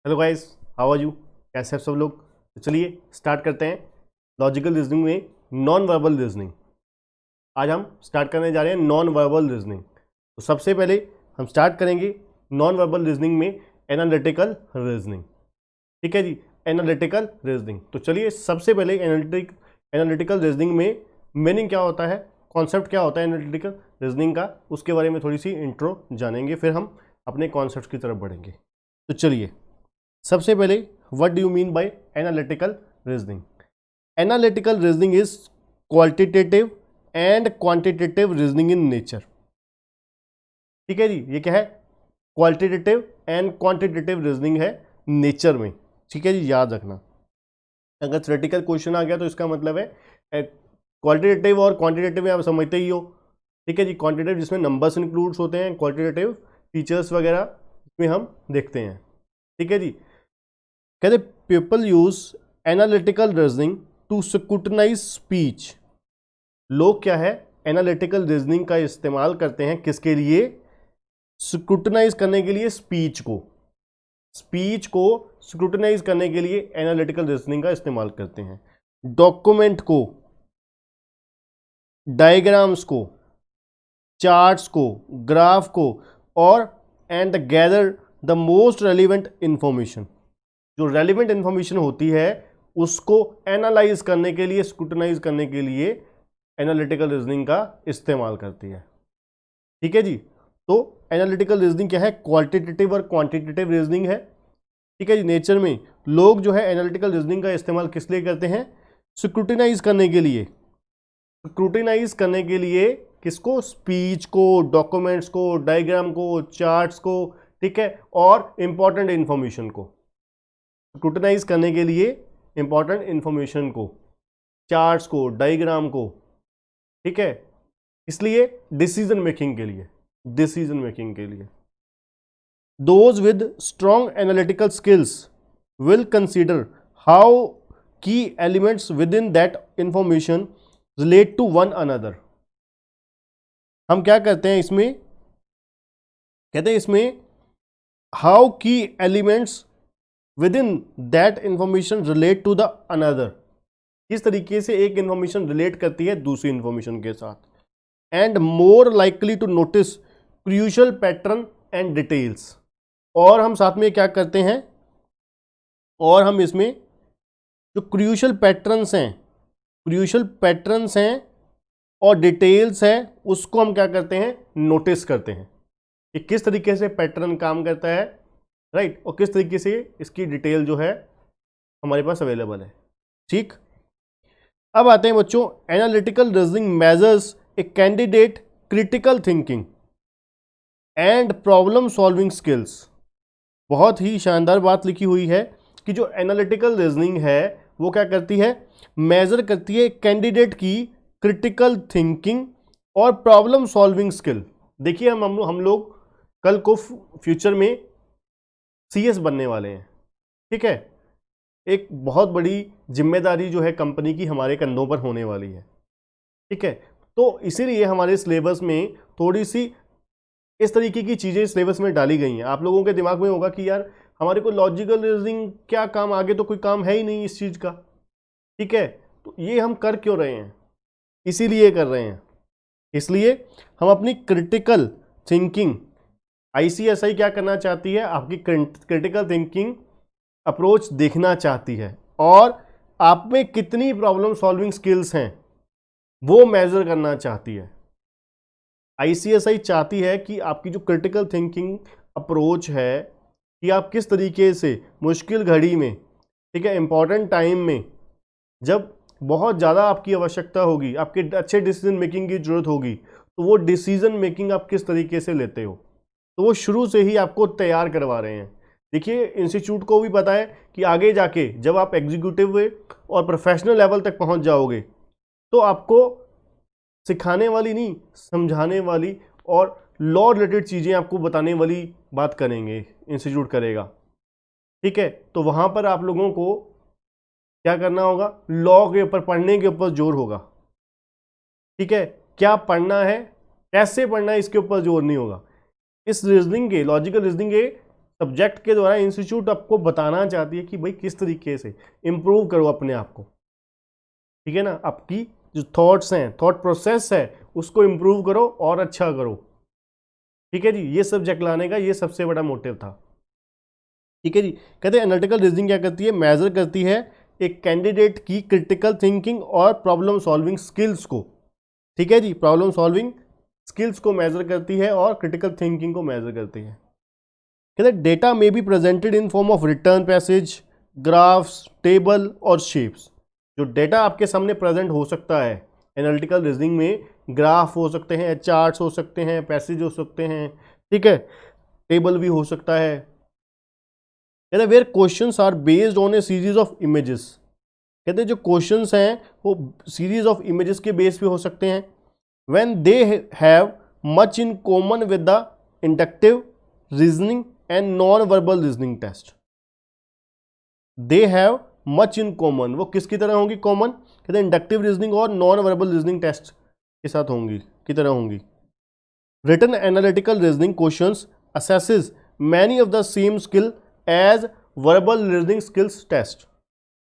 Hello guys, how are you? कैसे हैं सब लोग? तो चलिए स्टार्ट करते हैं लॉजिकल रीजनिंग में नॉन वर्बल रीजनिंग। आज हम स्टार्ट करने जा रहे हैं नॉन वर्बल रीजनिंग। तो सबसे पहले हम स्टार्ट करेंगे नॉन वर्बल रीजनिंग में एनालिटिकल रीजनिंग। ठीक है जी, एनालिटिकल रीजनिंग। तो चलिए सबसे पहले एनालिटिकल रीजनिंग में मीनिंग क्या होता है, कॉन्सेप्ट क्या होता है एनालिटिकल रीजनिंग का, उसके बारे में थोड़ी सी इंट्रो जानेंगे, फिर हम अपने कॉन्सेप्ट की तरफ बढ़ेंगे। तो चलिए सबसे पहले what do you mean by analytical reasoning? Analytical reasoning is qualitative and quantitative reasoning in nature. ठीक है जी, ये क्या है? क्वालिटेटिव एंड क्वांटिटेटिव रीजनिंग है नेचर में। ठीक है जी, याद रखना। अगर थ्योरेटिकल क्वेश्चन आ गया तो इसका मतलब है क्वालिटेटिव और क्वांटिटेटिव में आप समझते ही हो। ठीक है जी, क्वांटिटेटिव जिसमें नंबर्स इंक्लूड्स होते हैं, क्वालिटेटिव फीचर्स वगैरह इसमें हम देखते हैं। ठीक है जी, कहते people use analytical reasoning to scrutinise speech. लोग क्या है, एनालिटिकल रीजनिंग का इस्तेमाल करते हैं किसके लिए? स्क्रूटनाइज करने के लिए स्पीच को स्क्रूटनाइज करने के लिए एनालिटिकल रीजनिंग का इस्तेमाल करते हैं। डॉक्यूमेंट को, डायग्राम्स को, चार्ट्स को, ग्राफ को और and gather the most relevant information. जो रेलिवेंट इंफॉर्मेशन होती है उसको एनालाइज करने के लिए, स्क्रूटनाइज करने के लिए एनालिटिकल रीजनिंग का इस्तेमाल करती है। ठीक है जी, तो एनालिटिकल रीजनिंग क्या है? क्वालिटेटिव और क्वांटिटेटिव रीजनिंग है। ठीक है जी, नेचर में लोग जो है एनालिटिकल रीजनिंग का इस्तेमाल किस लिए करते हैं? स्क्रूटिनाइज करने के लिए। स्क्रूटिनाइज करने के लिए किसको? स्पीच को, डॉक्यूमेंट्स को, डायग्राम को, चार्ट्स को, ठीक है, और इंपॉर्टेंट इंफॉर्मेशन को। स्क्रूटिनाइज करने के लिए इंपॉर्टेंट इंफॉर्मेशन को, चार्ट्स को, डायग्राम को, ठीक है, इसलिए डिसीजन मेकिंग के लिए those with strong analytical skills will consider how key elements within that information relate to one another. हम क्या करते हैं इसमें? कहते हैं इसमें how key elements within that information relate to the another. किस तरीके से एक इंफॉर्मेशन रिलेट करती है दूसरी इंफॉर्मेशन के साथ। And more likely to notice crucial pattern and details. और हम साथ में क्या करते हैं? और हम इसमें जो क्रूशियल पैटर्न्स हैं और डिटेल्स हैं उसको हम क्या करते हैं? नोटिस करते हैं कि किस तरीके से पैटर्न काम करता है, राइट, और किस तरीके से इसकी डिटेल जो है हमारे पास अवेलेबल है। ठीक, अब आते हैं बच्चों, analytical reasoning measures a candidate critical thinking and problem solving skills. बहुत ही शानदार बात लिखी हुई है कि जो एनालिटिकल रीजनिंग है वो क्या करती है? मेजर करती है कैंडिडेट की क्रिटिकल थिंकिंग और प्रॉब्लम सॉल्विंग स्किल। देखिए हम लोग कल को फ्यूचर में सीएस बनने वाले हैं। ठीक है, एक बहुत बड़ी जिम्मेदारी जो है कंपनी की हमारे कंधों पर होने वाली है। ठीक है, तो इसीलिए हमारे सिलेबस में थोड़ी सी इस तरीके की चीज़ें सिलेबस में डाली गई हैं। आप लोगों के दिमाग में होगा कि यार हमारे को लॉजिकल रीजनिंग क्या काम, आगे तो कोई काम है ही नहीं इस चीज़ का। ठीक है, तो ये हम कर क्यों रहे हैं? इसीलिए कर रहे हैं, इसलिए हम अपनी क्रिटिकल थिंकिंग, आईसीएसआई क्या करना चाहती है? आपकी क्रिटिकल थिंकिंग अप्रोच देखना चाहती है और आप में कितनी प्रॉब्लम सॉल्विंग स्किल्स हैं वो मेजर करना चाहती है। आईसीएसआई चाहती है कि आपकी जो क्रिटिकल थिंकिंग अप्रोच है कि आप किस तरीके से मुश्किल घड़ी में, ठीक है, इंपॉर्टेंट टाइम में, जब बहुत ज़्यादा आपकी आवश्यकता होगी, आपके अच्छे डिसीजन मेकिंग की जरूरत होगी, तो वो डिसीजन मेकिंग आप किस तरीके से लेते हो, तो वो शुरू से ही आपको तैयार करवा रहे हैं। देखिए, इंस्टीट्यूट को भी पता है कि आगे जाके जब आप एग्जीक्यूटिव और प्रोफेशनल लेवल तक पहुंच जाओगे तो आपको सिखाने वाली नहीं, समझाने वाली और लॉ रिलेटेड चीज़ें आपको बताने वाली बात करेंगे, इंस्टीट्यूट करेगा। ठीक है, तो वहाँ पर आप लोगों को क्या करना होगा? लॉ के ऊपर, पढ़ने के ऊपर जोर होगा। ठीक है, क्या पढ़ना है, कैसे पढ़ना है, इसके ऊपर जोर नहीं होगा। इस रीजनिंग के, लॉजिकल रीजनिंग के सब्जेक्ट के द्वारा इंस्टीट्यूट आपको बताना चाहती है कि भाई किस तरीके से इम्प्रूव करो अपने आप को, ठीक है ना, आपकी जो थॉट्स हैं, थॉट प्रोसेस है, उसको इम्प्रूव करो और अच्छा करो, ठीक है जी। ये सब्जेक्ट लाने का ये सबसे बड़ा मोटिव था, ठीक है जी। कहते हैं एनालिटिकल रीजनिंग क्या करती है, मेजर करती है एक कैंडिडेट की क्रिटिकल थिंकिंग और प्रॉब्लम सॉल्विंग स्किल्स को, ठीक है जी। प्रॉब्लम सॉल्विंग स्किल्स को मेजर करती है और क्रिटिकल थिंकिंग को मेजर करती है। कहते हैं डेटा में be presented in form of return passage, graphs, table और शेप्स। जो डेटा आपके सामने प्रेजेंट हो सकता है एनालिटिकल रीजनिंग में, ग्राफ हो सकते हैं, चार्ट्स हो सकते हैं, पैसेज हो सकते हैं, ठीक है, टेबल भी हो सकता है। कहते हैं where questions are based on a series of images. कहते हैं जो क्वेश्चंस हैं वो सीरीज ऑफ इमेजेस के बेस पे हो सकते हैं। When they have much in common with the inductive reasoning and non verbal reasoning test. They have much in common, वो किसकी तरह होंगी कॉमन, कहते हैं इंडक्टिव रीजनिंग और नॉन वर्बल रीजनिंग टेस्ट के साथ होंगी, की तरह होंगी। Written analytical reasoning questions assesses many of the same skill as verbal reasoning skills test।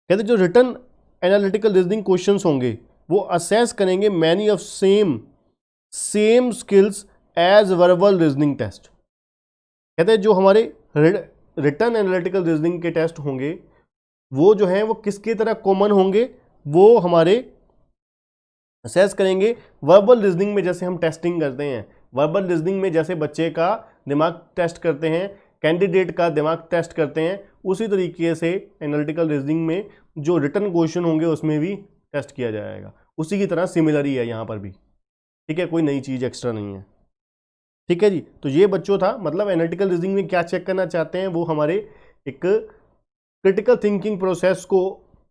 कहते जो रिटन एनालिटिकल रीजनिंग क्वेश्चंस होंगे वो असेस करेंगे many of same skills as verbal reasoning test. कहते जो हमारे रिटन एनालिटिकल रीजनिंग के test होंगे वो जो है वो किसकी तरह कॉमन होंगे, वो हमारे असेस करेंगे वर्बल रीजनिंग में जैसे हम टेस्टिंग करते हैं, वर्बल रीजनिंग में जैसे बच्चे का दिमाग टेस्ट करते हैं, कैंडिडेट का दिमाग टेस्ट करते हैं, उसी तरीके से एनालिटिकल रीजनिंग में जो रिटन क्वेश्चन होंगे उसमें भी टेस्ट किया जाएगा। उसी की तरह सिमिलर ही है यहाँ पर भी, ठीक है, कोई नई चीज़ एक्स्ट्रा नहीं है, ठीक है जी। तो ये बच्चों था, मतलब एनालिटिकल रीजनिंग में क्या चेक करना चाहते हैं, वो हमारे एक क्रिटिकल थिंकिंग प्रोसेस को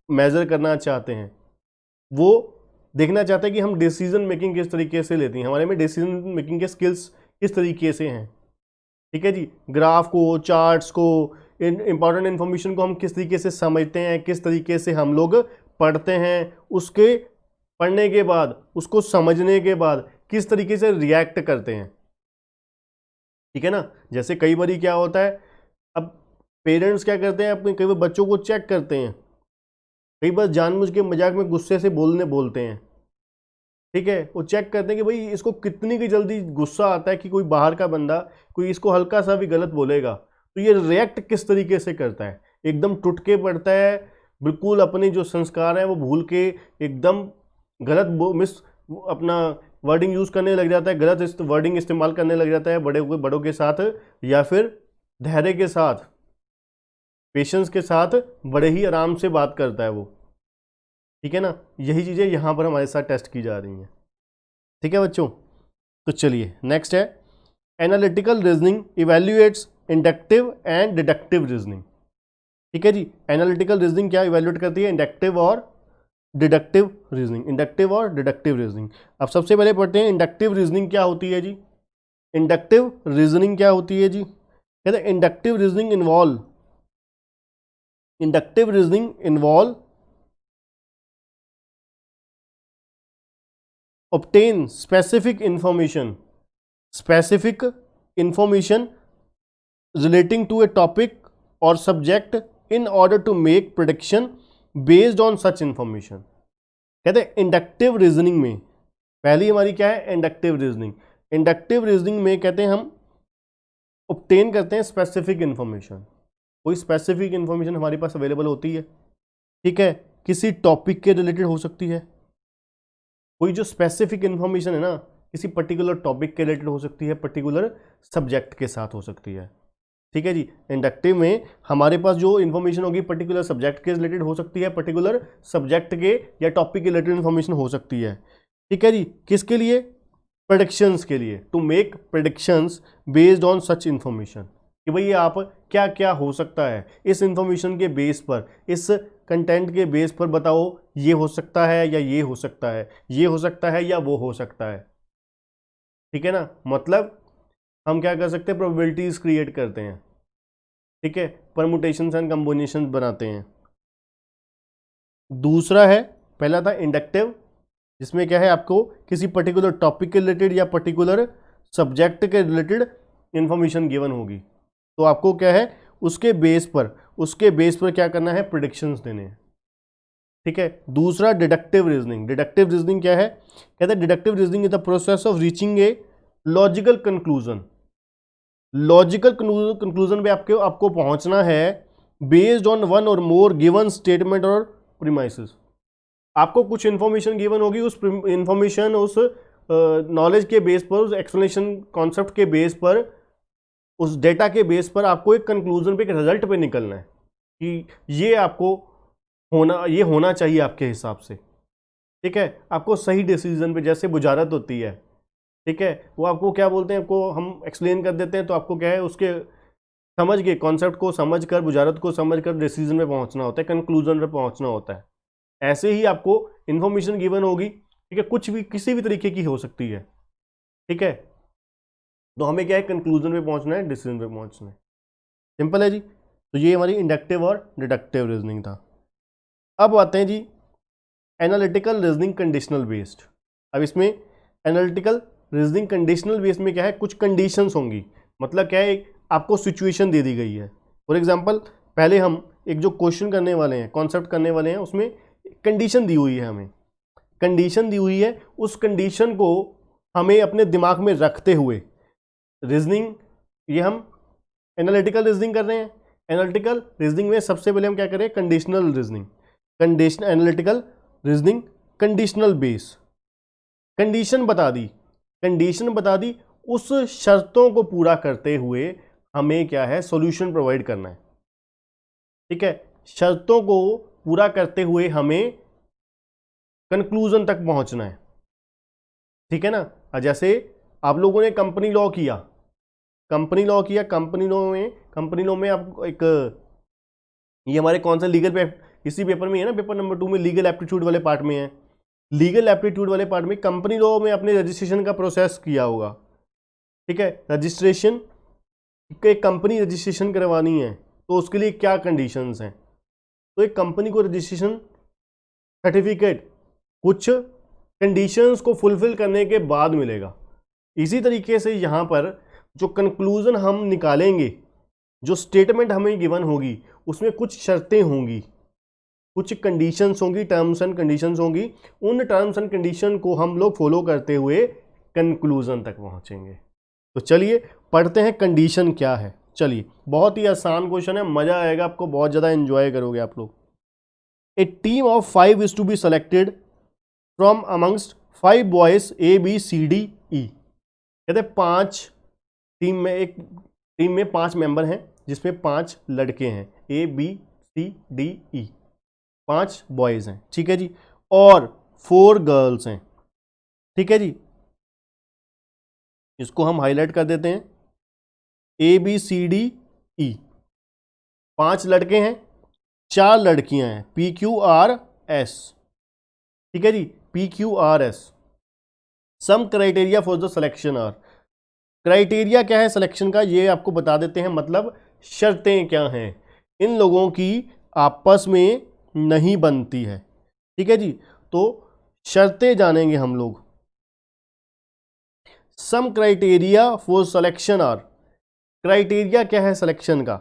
मेजर करना चाहते हैं, वो देखना चाहते हैं कि हम डिसीजन मेकिंग किस तरीके से लेते हैं, हमारे में डिसीजन मेकिंग के स्किल्स किस तरीके से हैं, ठीक है जी। ग्राफ को, चार्ट्स को, इंपॉर्टेंट इन्फॉर्मेशन को हम किस तरीके से समझते हैं, किस तरीके से हम लोग पढ़ते हैं, उसके पढ़ने के बाद, उसको समझने के बाद किस तरीके से रिएक्ट करते हैं, ठीक है ना। जैसे कई बार क्या होता है, अब पेरेंट्स क्या करते हैं, अपने कई बार बच्चों को चेक करते हैं, कई बार जानबूझ के मजाक में गुस्से से बोलते हैं, ठीक है, वो चेक करते हैं कि भाई इसको कितनी की जल्दी गुस्सा आता है कि कोई बाहर का बंदा कोई इसको हल्का सा भी गलत बोलेगा तो ये रिएक्ट किस तरीके से करता है, एकदम टूट के पड़ता है, बिल्कुल अपने जो संस्कार हैं वो भूल के एकदम गलत अपना वर्डिंग यूज़ करने लग जाता है, गलत वर्डिंग इस्तेमाल करने लग जाता है बड़ों के साथ, या फिर धैर्य के साथ, पेशेंस के साथ बड़े ही आराम से बात करता है वो, ठीक है ना। यही चीज़ें यहाँ पर हमारे साथ टेस्ट की जा रही हैं, ठीक है बच्चों। तो चलिए नेक्स्ट है analytical reasoning evaluates inductive and deductive reasoning, ठीक है जी। एनालिटिकल रीजनिंग क्या इवैल्यूएट करती है, इंडक्टिव और डिडक्टिव रीजनिंग, इंडक्टिव और डिडक्टिव रीजनिंग। अब सबसे पहले पढ़ते हैं इंडक्टिव रीजनिंग क्या होती है जी। इंडक्टिव रीजनिंग क्या होती है जी, कहते हैं inductive reasoning involve obtain specific information relating to a topic or subject in order to make prediction based on such information। कहते हैं इंडक्टिव रीजनिंग में पहली हमारी क्या है, इंडक्टिव रीजनिंग। इंडक्टिव रीजनिंग में कहते हैं हम ऑब्टेन करते हैं स्पेसिफिक इंफॉर्मेशन, कोई स्पेसिफिक इंफॉर्मेशन हमारे पास अवेलेबल होती है, ठीक है, किसी टॉपिक के रिलेटेड हो सकती है, कोई जो स्पेसिफिक इंफॉर्मेशन है ना किसी पर्टिकुलर टॉपिक के रिलेटेड हो सकती है, पर्टिकुलर सब्जेक्ट के साथ हो सकती है, ठीक है जी। इंडक्टिव में हमारे पास जो इन्फॉर्मेशन होगी पर्टिकुलर सब्जेक्ट के रिलेटेड हो सकती है, पर्टिकुलर सब्जेक्ट के या टॉपिक के रिलेटेड इन्फॉर्मेशन हो सकती है, ठीक है जी। किसके लिए, प्रेडिक्शंस के लिए, to make predictions based on such information, कि भाई आप क्या क्या हो सकता है इस इंफॉर्मेशन के बेस पर, इस कंटेंट के बेस पर बताओ ये हो सकता है या ये हो सकता है, ये हो सकता है या वो हो सकता है, ठीक है ना। मतलब हम क्या कर सकते हैं, प्रोबेबिलिटीज क्रिएट करते हैं, ठीक है, परमुटेशंस एंड कॉम्बिनेशंस बनाते हैं। दूसरा है, पहला था इंडक्टिव, जिसमें क्या है आपको किसी पर्टिकुलर टॉपिक के रिलेटेड या पर्टिकुलर सब्जेक्ट के रिलेटेड इंफॉर्मेशन गिवन होगी, तो आपको क्या है, उसके बेस पर क्या करना है, प्रिडिक्शंस देने हैं। ठीक है। दूसरा डिडक्टिव रीजनिंग। डिडक्टिव रीजनिंग क्या है, कहते हैं deductive reasoning is the process of reaching a logical conclusion. Logical conclusion पे आपको पहुंचना है बेस्ड ऑन वन और मोर गिवन स्टेटमेंट और प्रीमाइसेस। आपको कुछ इंफॉर्मेशन गिवन होगी, उस इंफॉर्मेशन, उस नॉलेज के बेस पर, उस एक्सप्लेनेशन कॉन्सेप्ट के बेस पर, उस डेटा के बेस पर आपको एक कंक्लूजन पे, एक रिजल्ट पे निकलना है कि ये होना चाहिए आपके हिसाब से। ठीक है। आपको सही डिसीजन पे, जैसे बुझारत होती है, ठीक है, वो आपको क्या बोलते हैं, आपको हम एक्सप्लेन कर देते हैं, तो आपको क्या है, उसके समझ के कॉन्सेप्ट को समझ कर, बुझारत को समझ कर डिसीजन पे पहुंचना होता है, कंक्लूजन पे पहुंचना होता है। ऐसे ही आपको इंफॉर्मेशन गिवन होगी, ठीक है, कुछ भी, किसी भी तरीके की हो सकती है। ठीक है। तो हमें क्या है, कंक्लूजन पे पहुंचना है, डिसीजन पे पहुंचना है। सिंपल है जी। तो ये हमारी इंडक्टिव और डिडक्टिव रीजनिंग था। अब आते हैं जी एनालिटिकल रीजनिंग कंडीशनल बेस्ड। अब इसमें एनालिटिकल रीजनिंग कंडीशनल बेस्ड में क्या है, कुछ कंडीशंस होंगी। मतलब क्या है, आपको सिचुएशन दे दी गई है। फॉर एग्जांपल, पहले हम एक जो क्वेश्चन करने वाले हैं, कॉन्सेप्ट करने वाले हैं, उसमें कंडीशन दी हुई है, हमें कंडीशन दी हुई है। उस कंडीशन को हमें अपने दिमाग में रखते हुए रीजनिंग, ये हम एनालिटिकल रीजनिंग कर रहे हैं। एनालिटिकल रीजनिंग में सबसे पहले हम क्या करें, conditional reasoning, condition analytical reasoning conditional base. Condition बता दी, उस शर्तों को पूरा करते हुए हमें क्या है, सॉल्यूशन प्रोवाइड करना है। ठीक है। शर्तों को पूरा करते हुए हमें कंक्लूजन तक पहुंचना है। ठीक है ना। जैसे आप लोगों ने कंपनी लॉ किया, कंपनी लॉ में आप एक, ये हमारे कौन सा लीगल इसी पेपर में है ना, पेपर नंबर 2 में लीगल एप्टीट्यूड वाले पार्ट में है। लीगल एप्टीट्यूड वाले पार्ट में कंपनी लॉ में आपने रजिस्ट्रेशन का प्रोसेस किया होगा। ठीक है। रजिस्ट्रेशन, एक कंपनी रजिस्ट्रेशन करवानी है तो उसके लिए क्या कंडीशंस हैं। तो एक कंपनी को रजिस्ट्रेशन सर्टिफिकेट कुछ कंडीशंस को फुलफिल करने के बाद मिलेगा। इसी तरीके से यहाँ पर जो कंक्लूजन हम निकालेंगे, जो स्टेटमेंट हमें गिवन होगी, उसमें कुछ शर्तें होंगी, कुछ कंडीशंस होंगी, टर्म्स एंड कंडीशंस होंगी। उन टर्म्स एंड कंडीशन को हम लोग फॉलो करते हुए कंक्लूजन तक पहुंचेंगे। तो चलिए पढ़ते हैं कंडीशन क्या है। चलिए, बहुत ही आसान क्वेश्चन है, मजा आएगा आपको, बहुत ज़्यादा एंजॉय करोगे आप लोग। A team of 5 is to be selected from amongst 5 boys ABCDE। कहते हैं 5 एक टीम में 5 मेंबर हैं, जिसमें 5 लड़के हैं, ABCDE, 5 बॉयज हैं। ठीक है जी। और 4 गर्ल्स हैं। ठीक है जी। इसको हम हाईलाइट कर देते हैं, ABCDE। 5 लड़के हैं, 4 लड़कियां हैं, PQRS। ठीक है जी, PQRS। Some criteria for the selection are. Criteria क्या है सिलेक्शन का, ये आपको बता देते हैं, मतलब शर्तें क्या हैं। इन लोगों की आपस में नहीं बनती है। ठीक है जी। तो शर्तें जानेंगे हम लोग। Some criteria for selection are. Criteria क्या है सिलेक्शन का,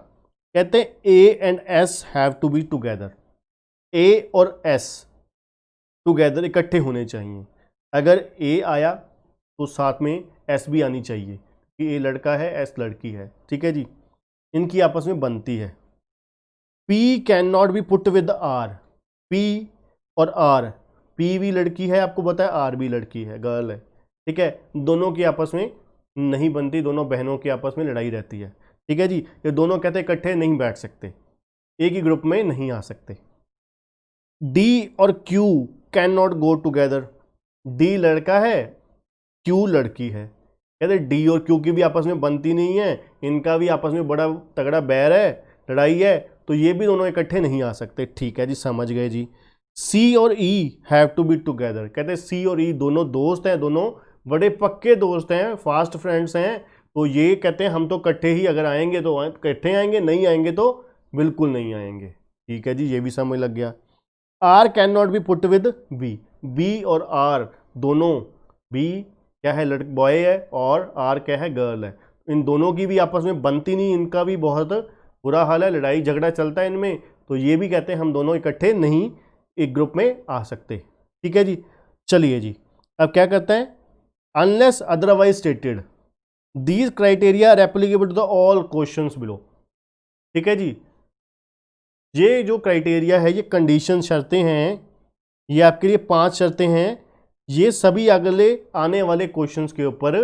कहते हैं A and S have to be together. A और S टुगेदर, इकट्ठे होने चाहिए। अगर A आया तो साथ में S भी आनी चाहिए, कि A लड़का है, S लड़की है। ठीक है जी। इनकी आपस में बनती है। P can not be put with R। P और R, P भी लड़की है, आपको पता है, R भी लड़की है, गर्ल है। ठीक है। दोनों की आपस में नहीं बनती, दोनों बहनों की आपस में लड़ाई रहती है। ठीक है जी। ये दोनों कहते हैं इकट्ठे नहीं बैठ सकते, एक ही ग्रुप में नहीं आ सकते। D और Q can not go together. D लड़का है, Q लड़की है। कहते D और Q की भी आपस में बनती नहीं है, इनका भी आपस में बड़ा तगड़ा बैर है, लड़ाई है, तो ये भी दोनों इकट्ठे नहीं आ सकते। ठीक है जी, समझ गए जी। C और E have to be together. कहते हैं C और E दोनों दोस्त हैं, दोनों बड़े पक्के दोस्त हैं, फास्ट फ्रेंड्स हैं, तो ये कहते हैं हम तो इकट्ठे ही, अगर आएंगे तो इकट्ठे आएंगे, नहीं आएंगे तो बिल्कुल नहीं आएंगे। ठीक है जी, ये भी समझ लग गया। R can not be put with B। B और R दोनों, B क्या है, बॉय है, और R क्या है, गर्ल है, इन दोनों की भी आपस में बनती नहीं, इनका भी बहुत बुरा हाल है, लड़ाई झगड़ा चलता है इनमें, तो ये भी कहते हैं हम दोनों इकट्ठे नहीं एक ग्रुप में आ सकते। ठीक है जी, चलिए जी, अब क्या करते हैं, unless otherwise stated these criteria are applicable to the all questions below. ठीक है जी, ये जो क्राइटेरिया है, ये कंडीशन शर्तें हैं, ये आपके लिए 5 शर्तें हैं, ये सभी अगले आने वाले क्वेश्चंस के ऊपर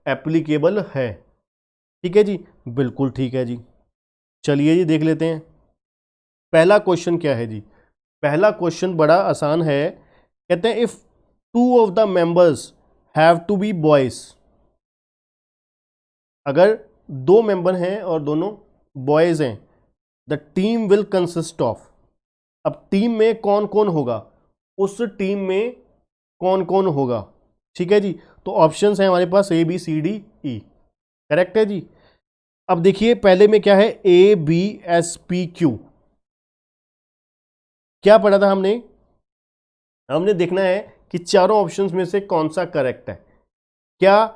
एप्लीकेबल है। ठीक है जी, बिल्कुल ठीक है जी। चलिए जी देख लेते हैं पहला क्वेश्चन क्या है जी। पहला क्वेश्चन बड़ा आसान है, कहते हैं if 2 of the members have to be boys, अगर 2 मेंबर हैं और दोनों बॉयज हैं, the team will consist of, अब टीम में कौन कौन होगा, उस टीम में कौन कौन होगा। ठीक है जी, तो ऑप्शंस हैं हमारे पास A B C D E, correct है जी। अब देखिए पहले में क्या है, A B S P Q, क्या पढ़ा था हमने, हमने देखना है कि चारों ऑप्शंस में से कौन सा करेक्ट है, क्या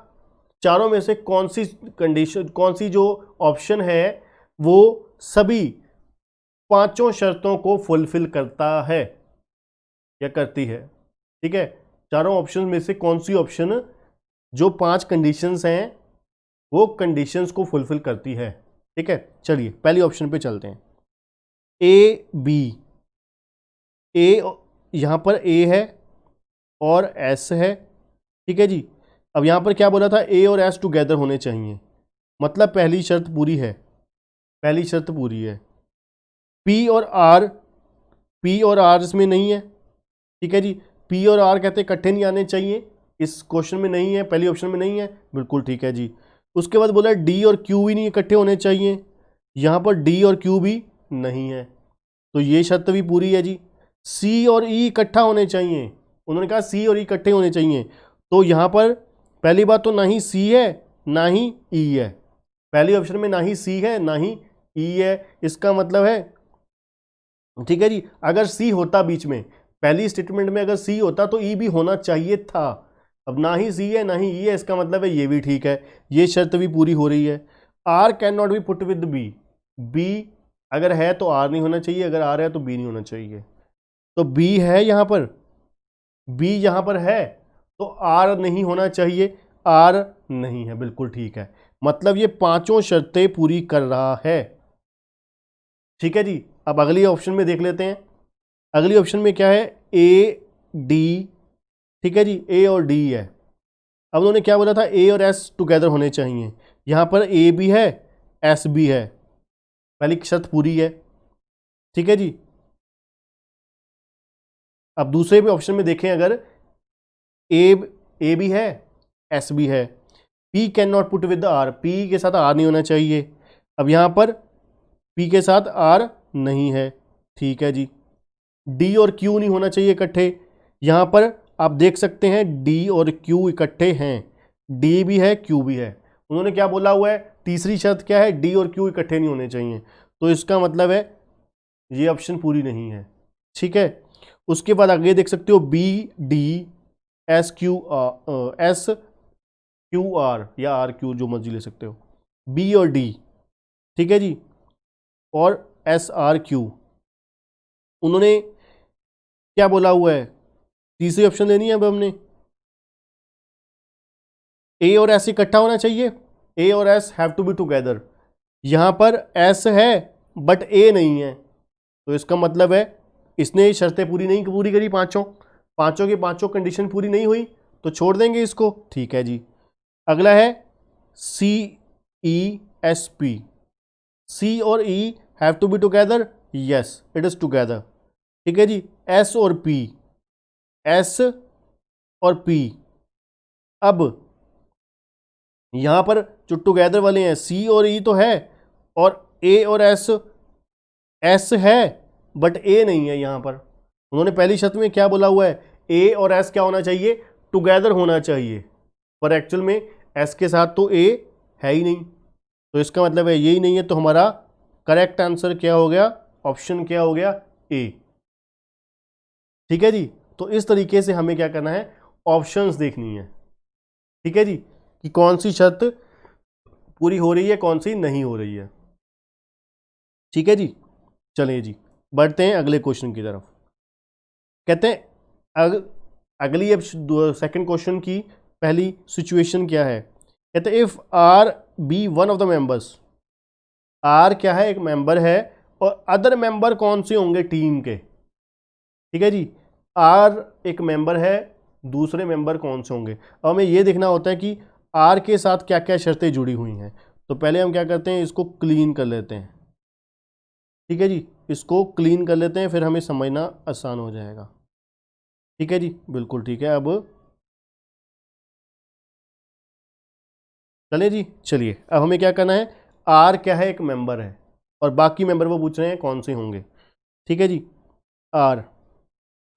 चारों में से कौन सी कंडीशन, कौन सी जो ऑप्शन है वो सभी 5 शर्तों को फुलफिल करता है या करती है। ठीक है, चारों ऑप्शन में से कौन सी ऑप्शन जो 5 कंडीशंस हैं वो कंडीशंस को फुलफिल करती है। ठीक है, चलिए पहली ऑप्शन पे चलते हैं, ए बी, ए यहां पर ए है और एस है। ठीक है जी, अब यहां पर क्या बोला था, ए और एस टुगेदर होने चाहिए, मतलब पहली शर्त पूरी है, पहली शर्त पूरी है। पी और आर इसमें नहीं है। ठीक है जी, पी और आर कहते इकट्ठे नहीं आने चाहिए, इस क्वेश्चन में नहीं है, पहली ऑप्शन में नहीं है, बिल्कुल ठीक है जी। उसके बाद बोला डी और क्यू भी नहीं इकट्ठे होने चाहिए, यहाँ पर डी और क्यू भी नहीं है, तो ये शर्त भी पूरी है जी। सी और ई इकट्ठा होने चाहिए, उन्होंने कहा सी और ई इकट्ठे होने चाहिए, तो यहाँ पर पहली बात तो ना ही सी है ना ही ई है, पहली ऑप्शन में ना ही सी है ना ही ई है, इसका मतलब है, ठीक है जी, अगर सी होता बीच में, पहली स्टेटमेंट में अगर सी होता तो ई भी होना चाहिए था, अब ना ही सी है ना ही ई है, इसका मतलब है ये भी ठीक है, ये शर्त भी पूरी हो रही है। R can not be put with B, B अगर है तो आर नहीं होना चाहिए, अगर आर है तो बी नहीं होना चाहिए, तो बी है यहाँ पर, बी यहाँ पर है तो आर नहीं होना चाहिए, आर नहीं है, बिल्कुल ठीक है, मतलब ये 5 शर्तें पूरी कर रहा है। ठीक है जी, अब अगली ऑप्शन में देख लेते हैं, अगली ऑप्शन में क्या है, ए डी। ठीक है जी, ए और डी है, अब उन्होंने क्या बोला था, ए और एस टुगेदर होने चाहिए, यहां पर ए भी है एस भी है, पहली शर्त पूरी है। ठीक है जी, अब दूसरे भी ऑप्शन में देखें, अगर ए भी है एस भी है, P can not put with R, P के साथ आर नहीं होना चाहिए, अब यहां पर पी के साथ आर नहीं है, ठीक है जी। डी और क्यू नहीं होना चाहिए इकट्ठे, यहां पर आप देख सकते हैं डी और क्यू इकट्ठे हैं, डी भी है क्यू भी है, उन्होंने क्या बोला हुआ है, तीसरी शर्त क्या है, डी और क्यू इकट्ठे नहीं होने चाहिए, तो इसका मतलब है ये ऑप्शन पूरी नहीं है। ठीक है, उसके बाद आगे देख सकते हो B D S Q R या आर क्यू जो मर्जी ले सकते हो, बी और डी, ठीक है जी, और एस आर क्यू, उन्होंने क्या बोला हुआ है, तीसरी ऑप्शन लेनी है अब हमने, ए और एस इकट्ठा होना चाहिए, ए और S have to be together, यहां पर एस है बट ए नहीं है, तो इसका मतलब है इसने शर्तें पूरी करी, पांचों की पांचों कंडीशन पूरी नहीं हुई, तो छोड़ देंगे इसको। ठीक है जी, अगला है सी ई एस पी, सी और E have to be together, yes it is together. ठीक है जी, एस और पी, एस और पी, अब यहां पर जो टुगेदर वाले हैं सी और ई तो है, और ए और एस, एस है बट ए नहीं है, यहां पर उन्होंने पहली शर्त में क्या बोला हुआ है, ए और एस क्या होना चाहिए, टुगेदर होना चाहिए, पर एक्चुअल में एस के साथ तो ए है ही नहीं, तो इसका मतलब है यही नहीं है, तो हमारा करेक्ट आंसर क्या हो गया, ऑप्शन क्या हो गया, ए। ठीक है जी, तो इस तरीके से हमें क्या करना है, ऑप्शंस देखनी है। ठीक है जी, कि कौन सी शर्त पूरी हो रही है, कौन सी नहीं हो रही है। ठीक है जी, चलिए जी बढ़ते हैं अगले क्वेश्चन की तरफ। कहते हैं अगली अब सेकंड क्वेश्चन की पहली सिचुएशन क्या है। कहते हैं if R B one of the members, R क्या है, एक मेंबर है, और अदर मेंबर कौन से होंगे टीम के। ठीक है जी, आर एक मेंबर है, दूसरे मेंबर कौन से होंगे। अब हमें ये देखना होता है कि आर के साथ क्या क्या शर्तें जुड़ी हुई हैं। तो पहले हम क्या करते हैं, इसको क्लीन कर लेते हैं। ठीक है जी, इसको क्लीन कर लेते हैं, फिर हमें समझना आसान हो जाएगा। ठीक है जी, बिल्कुल ठीक है। अब चलिए जी, चलिए अब हमें क्या करना है, आर क्या है, एक मेंबर है, और बाकी मेंबर वो पूछ रहे हैं कौन से होंगे। ठीक है जी, आर,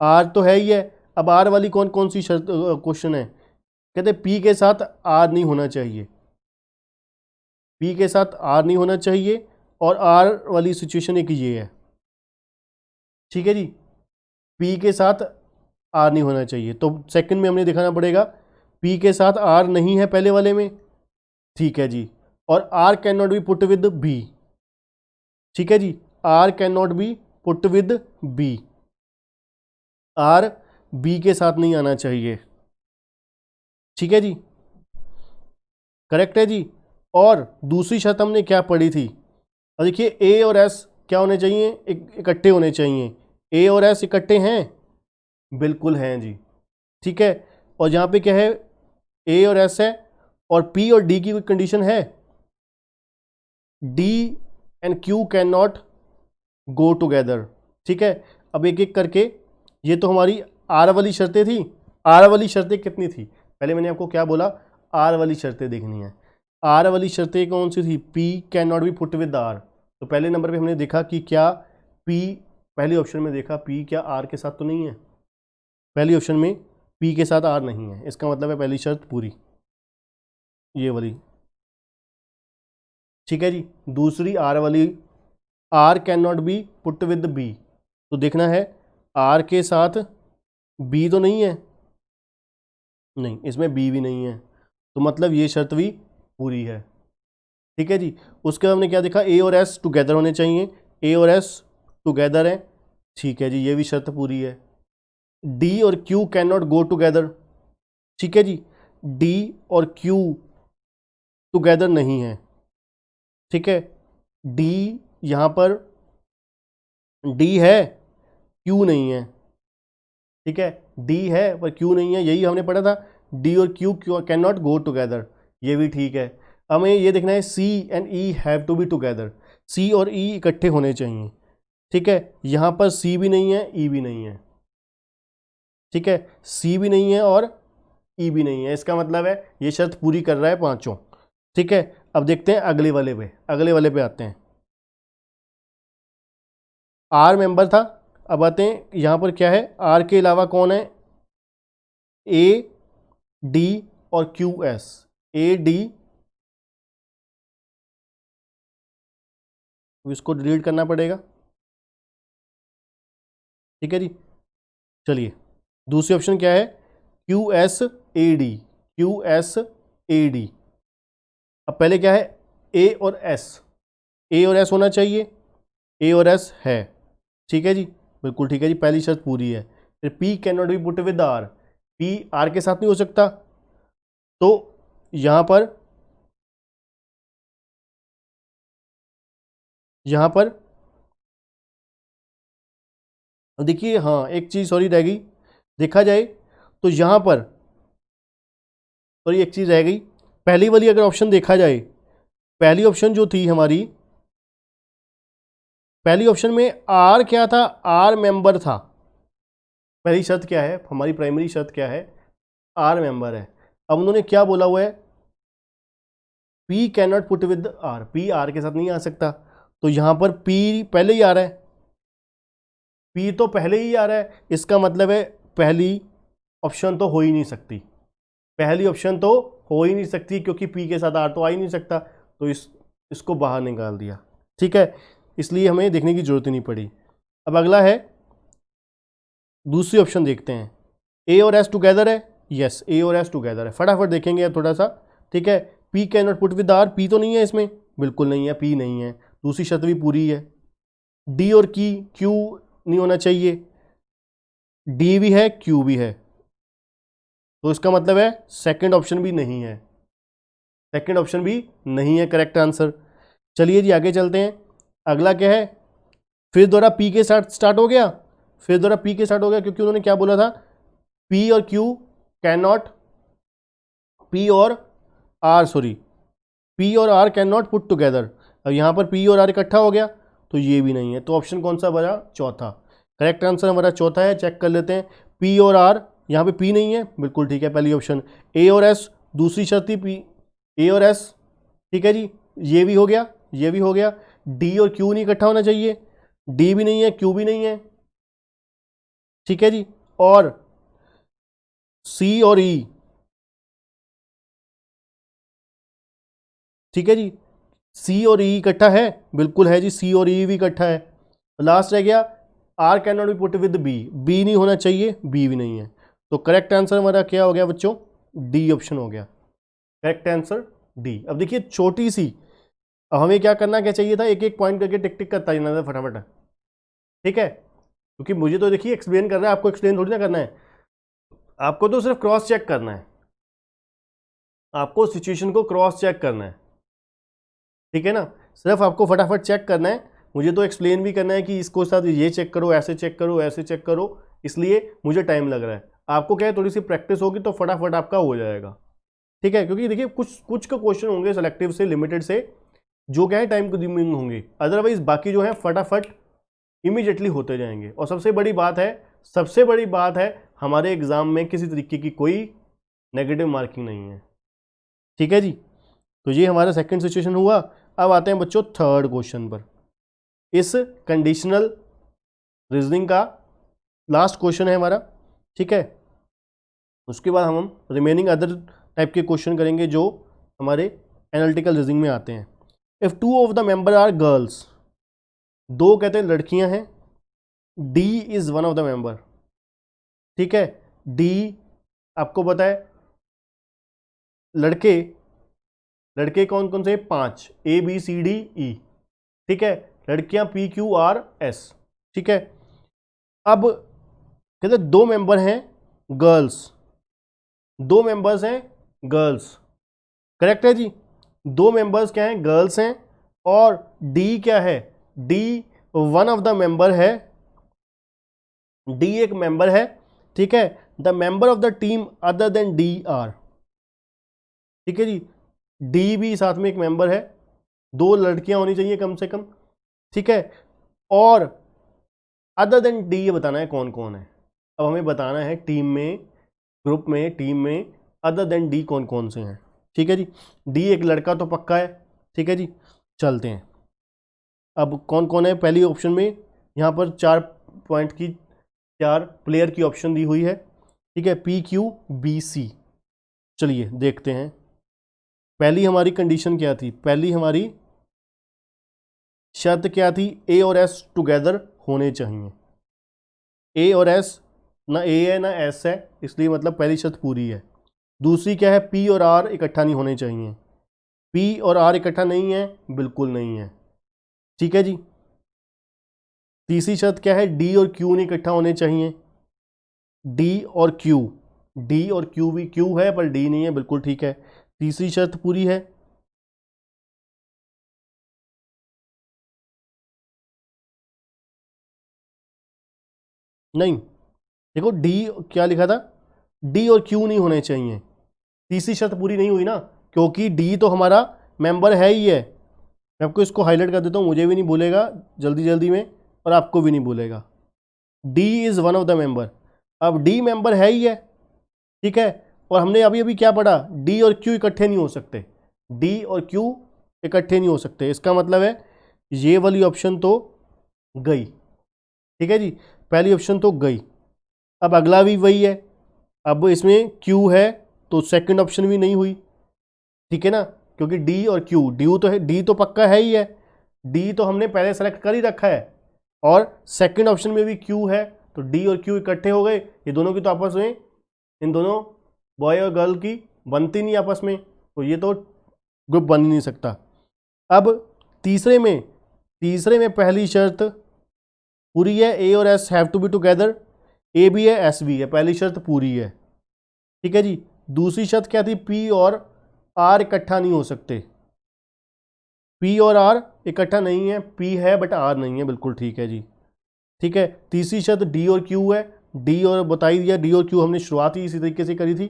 आर तो है ही है। अब आर वाली कौन कौन सी शर्त क्वेश्चन है। कहते हैं पी के साथ आर नहीं होना चाहिए, पी के साथ आर नहीं होना चाहिए, और आर वाली सिचुएशन एक ये है। ठीक है जी, पी के साथ आर नहीं होना चाहिए, तो सेकंड में हमने दिखाना पड़ेगा पी के साथ आर नहीं है पहले वाले में। ठीक है जी, और R can not be put with B. ठीक है जी, R can not be put with B, R B के साथ नहीं आना चाहिए। ठीक है जी, करेक्ट है जी। और दूसरी शर्त हमने क्या पढ़ी थी, और देखिए ए और एस क्या होने चाहिए, इकट्ठे होने चाहिए। ए और एस इकट्ठे हैं, बिल्कुल हैं जी। ठीक है, और यहाँ पे क्या है, ए और एस है, और पी और डी की कोई कंडीशन है, D and Q can not go together. ठीक है, अब एक एक करके, ये तो हमारी आर वाली शर्तें थी। आर वाली शर्तें कितनी थी, पहले मैंने आपको क्या बोला, आर वाली शर्तें देखनी है। आर वाली शर्तें कौन सी थी, P can not be put with R. तो पहले नंबर पे हमने देखा कि क्या पी, पहले ऑप्शन में देखा पी क्या आर के साथ तो नहीं है, पहली ऑप्शन में पी के साथ आर नहीं है, इसका मतलब है पहली शर्त पूरी, ये वाली। ठीक है जी, दूसरी आर वाली, R can not be put with B, तो देखना है आर के साथ बी तो नहीं है, नहीं इसमें बी भी नहीं है, तो मतलब ये शर्त भी पूरी है। ठीक है जी, उसके बाद हमने क्या देखा, ए और एस टुगेदर होने चाहिए, ए और एस टुगेदर है। ठीक है जी, ये भी शर्त पूरी है। डी और Q can not go together. ठीक है जी, डी और क्यू टुगेदर नहीं है। ठीक है, डी यहाँ पर डी है, क्यू नहीं है। ठीक है, डी है पर क्यू नहीं है, यही हमने पढ़ा था, डी और Q can not go together, ये भी ठीक है। हमें ये देखना है C and E have to be together, C और ई इकट्ठे होने चाहिए। ठीक है, यहाँ पर सी भी नहीं है, ई भी नहीं है। ठीक है, सी भी नहीं है और ई भी नहीं है, इसका मतलब है ये शर्त पूरी कर रहा है पांचों। ठीक है, अब देखते हैं अगले वाले पे, अगले वाले पे आते हैं। आर मेंबर था, अब आते हैं यहाँ पर क्या है, आर के अलावा कौन है, ए डी और क्यू एस, ए डी, इसको डिलीट करना पड़ेगा। ठीक है जी, चलिए दूसरी ऑप्शन क्या है, Q S A D, Q S A D. अब पहले क्या है, ए और एस, ए और एस होना चाहिए, ए और एस है। ठीक है जी, बिल्कुल ठीक है जी, पहली शर्त पूरी है। फिर P can not be put with R, P R के साथ नहीं हो सकता, तो यहां पर देखिए, हाँ एक चीज सॉरी रह गई, देखा जाए तो यहां पर सॉरी एक चीज रह गई, पहली वाली अगर ऑप्शन देखा जाए, पहली ऑप्शन जो थी हमारी, पहली ऑप्शन में आर क्या था, आर मेंबर था। पहली शर्त क्या है, हमारी प्राइमरी शर्त क्या है, आर मेंबर है। अब उन्होंने क्या बोला हुआ है, P can not put with R, P R के साथ नहीं आ सकता, तो यहां पर पी पहले ही आ रहा है, पी तो पहले ही आ रहा है, इसका मतलब है पहली ऑप्शन तो हो ही नहीं सकती, पहली ऑप्शन तो हो ही नहीं सकती, क्योंकि पी के साथ आर तो आ ही नहीं सकता, तो इसको बाहर निकाल दिया। ठीक है, इसलिए हमें देखने की जरूरत ही नहीं पड़ी। अब अगला है, दूसरी ऑप्शन देखते हैं, ए और एस टुगेदर है, यस ए और एस टुगेदर है, फटाफट देखेंगे अब थोड़ा सा। ठीक है, P can not put with R, P तो नहीं है इसमें, बिल्कुल नहीं है, पी नहीं है, दूसरी शर्त भी पूरी है। डी और क्यू नहीं होना चाहिए, डी भी है क्यू भी है, तो इसका मतलब है सेकंड ऑप्शन भी नहीं है, सेकंड ऑप्शन भी नहीं है करेक्ट आंसर। चलिए जी आगे चलते हैं। अगला क्या है, फिर दोबारा पी के साथ स्टार्ट हो गया, फिर दोबारा पी के स्टार्ट हो गया, क्योंकि उन्होंने क्या बोला था, पी और क्यू कैन नॉट, पी और R can not put together. अब यहाँ पर पी और आर इकट्ठा हो गया, तो ये भी नहीं है, तो ऑप्शन कौन सा बचा, चौथा। करेक्ट आंसर हमारा चौथा है, चेक कर लेते हैं। पी और आर, यहाँ पे पी नहीं है, बिल्कुल ठीक है, पहली ऑप्शन। ए और एस, दूसरी शर्त थी पी, ए और एस, ठीक है जी, ये भी हो गया, ये भी हो गया। डी और क्यू नहीं इकट्ठा होना चाहिए, डी भी नहीं है, क्यू भी नहीं है, ठीक है जी। और सी और ई, ठीक है जी, सी और ई इकट्ठा है, बिल्कुल है जी, सी और ई भी इकट्ठा है। लास्ट रह गया R can not be put with B, B नहीं होना चाहिए, बी भी नहीं है, तो करेक्ट आंसर हमारा क्या हो गया बच्चों, डी ऑप्शन हो गया, करेक्ट आंसर डी। अब देखिए छोटी सी, अब हमें क्या करना, क्या चाहिए था, एक एक पॉइंट करके टिक टिक करता जाना था फटाफट, ठीक है, क्योंकि मुझे तो देखिए एक्सप्लेन करना है, आपको एक्सप्लेन थोड़ी ना करना है, आपको तो सिर्फ क्रॉस चेक करना है, आपको सिचुएशन को क्रॉस चेक करना है, ठीक है ना, सिर्फ आपको फटाफट चेक करना है, मुझे तो एक्सप्लेन भी करना है कि इसको साथ ये चेक करो, ऐसे चेक करो, ऐसे चेक करो, इसलिए मुझे टाइम लग रहा है। आपको क्या है, थोड़ी सी प्रैक्टिस होगी तो फटाफट आपका हो जाएगा, ठीक है, क्योंकि देखिए कुछ का क्वेश्चन होंगे सेलेक्टिव से, लिमिटेड से, जो क्या है टाइम कंज्यूमिंग होंगे, अदरवाइज बाकी जो है फटाफट इमीडिएटली होते जाएंगे। और सबसे बड़ी बात है हमारे एग्जाम में किसी तरीके की कोई नेगेटिव मार्किंग नहीं है, ठीक है जी। तो ये हमारा सेकंड सिचुएशन हुआ। अब आते हैं बच्चों थर्ड क्वेश्चन पर। इस कंडीशनल रीजनिंग का लास्ट क्वेश्चन है हमारा, ठीक है, उसके बाद हम रिमेनिंग अदर टाइप के क्वेश्चन करेंगे जो हमारे एनालिटिकल रीजनिंग में आते हैं। If two of the member are girls, दो कहते हैं लड़कियां हैं, D is one of the member, ठीक है, डी आपको पता है लड़के कौन कौन से, 5, A B C D E, ठीक है, लड़कियां पी क्यू आर एस, ठीक है। अब कहते दो मेंबर हैं गर्ल्स, दो मेंबर्स हैं गर्ल्स, करेक्ट है जी, दो मेंबर्स क्या हैं, गर्ल्स हैं, और डी क्या है, D one of the member है, डी एक मेंबर है, ठीक है, the member of the team other than D R, ठीक है जी, डी भी साथ में एक मेंबर है, दो लड़कियां होनी चाहिए कम से कम, ठीक है, और अदर देन डी ये बताना है कौन कौन है। अब हमें बताना है टीम में, ग्रुप में, टीम में अदर देन डी कौन कौन से हैं, ठीक है जी। डी एक लड़का तो पक्का है, ठीक है जी, चलते हैं। अब कौन कौन है, पहली ऑप्शन में यहाँ पर 4 पॉइंट की 4 प्लेयर की ऑप्शन दी हुई है, ठीक है, पी क्यू बी सी। चलिए देखते हैं, पहली हमारी कंडीशन क्या थी, पहली हमारी शर्त क्या थी, ए और एस टुगेदर होने चाहिए, ए और एस, ना ए है ना एस है, इसलिए मतलब पहली शर्त पूरी है। दूसरी क्या है, पी और आर इकट्ठा नहीं होने चाहिए, पी और आर इकट्ठा नहीं है, बिल्कुल नहीं है, ठीक है जी। तीसरी शर्त क्या है, डी और क्यू नहीं इकट्ठा होने चाहिए, डी और क्यू, डी और क्यू भी, क्यू है पर डी नहीं है, बिल्कुल ठीक है, तीसरी शर्त पूरी है। नहीं, देखो डी क्या लिखा था, डी और क्यू नहीं होने चाहिए, तीसरी शर्त पूरी नहीं हुई ना, क्योंकि डी तो हमारा मेंबर है ही है। मैं आपको इसको हाईलाइट कर देता हूँ, मुझे भी नहीं भूलेगा जल्दी जल्दी में, और आपको भी नहीं भूलेगा, D is one of the member. अब डी मेंबर है ही है, ठीक है, और हमने अभी अभी क्या पढ़ा, डी और क्यू इकट्ठे नहीं हो सकते, डी और क्यू इकट्ठे नहीं हो सकते, इसका मतलब है ये वाली ऑप्शन तो गई, ठीक है जी, पहली ऑप्शन तो गई। अब अगला भी वही है, अब इसमें क्यू है तो सेकंड ऑप्शन भी नहीं हुई, ठीक है ना, क्योंकि डी और क्यू, डी तो है, डी तो पक्का है ही है, डी तो हमने पहले सेलेक्ट कर ही रखा है, और सेकंड ऑप्शन में भी क्यू है, तो डी और क्यू इकट्ठे हो गए, ये दोनों की तो आपस में, इन दोनों बॉय और गर्ल की बनती नहीं आपस में, तो ये तो ग्रुप बन ही नहीं सकता। अब तीसरे में पहली शर्त पूरी है, ए और S have to be together, A भी है एस भी है, पहली शर्त पूरी है, ठीक है जी। दूसरी शर्त क्या थी, पी और आर इकट्ठा नहीं हो सकते, पी और आर इकट्ठा नहीं है, पी है बट आर नहीं है, बिल्कुल ठीक है जी, ठीक है। तीसरी शर्त डी और क्यू है, डी और बता ही दिया, डी और क्यू हमने शुरुआत ही इसी तरीके से करी थी,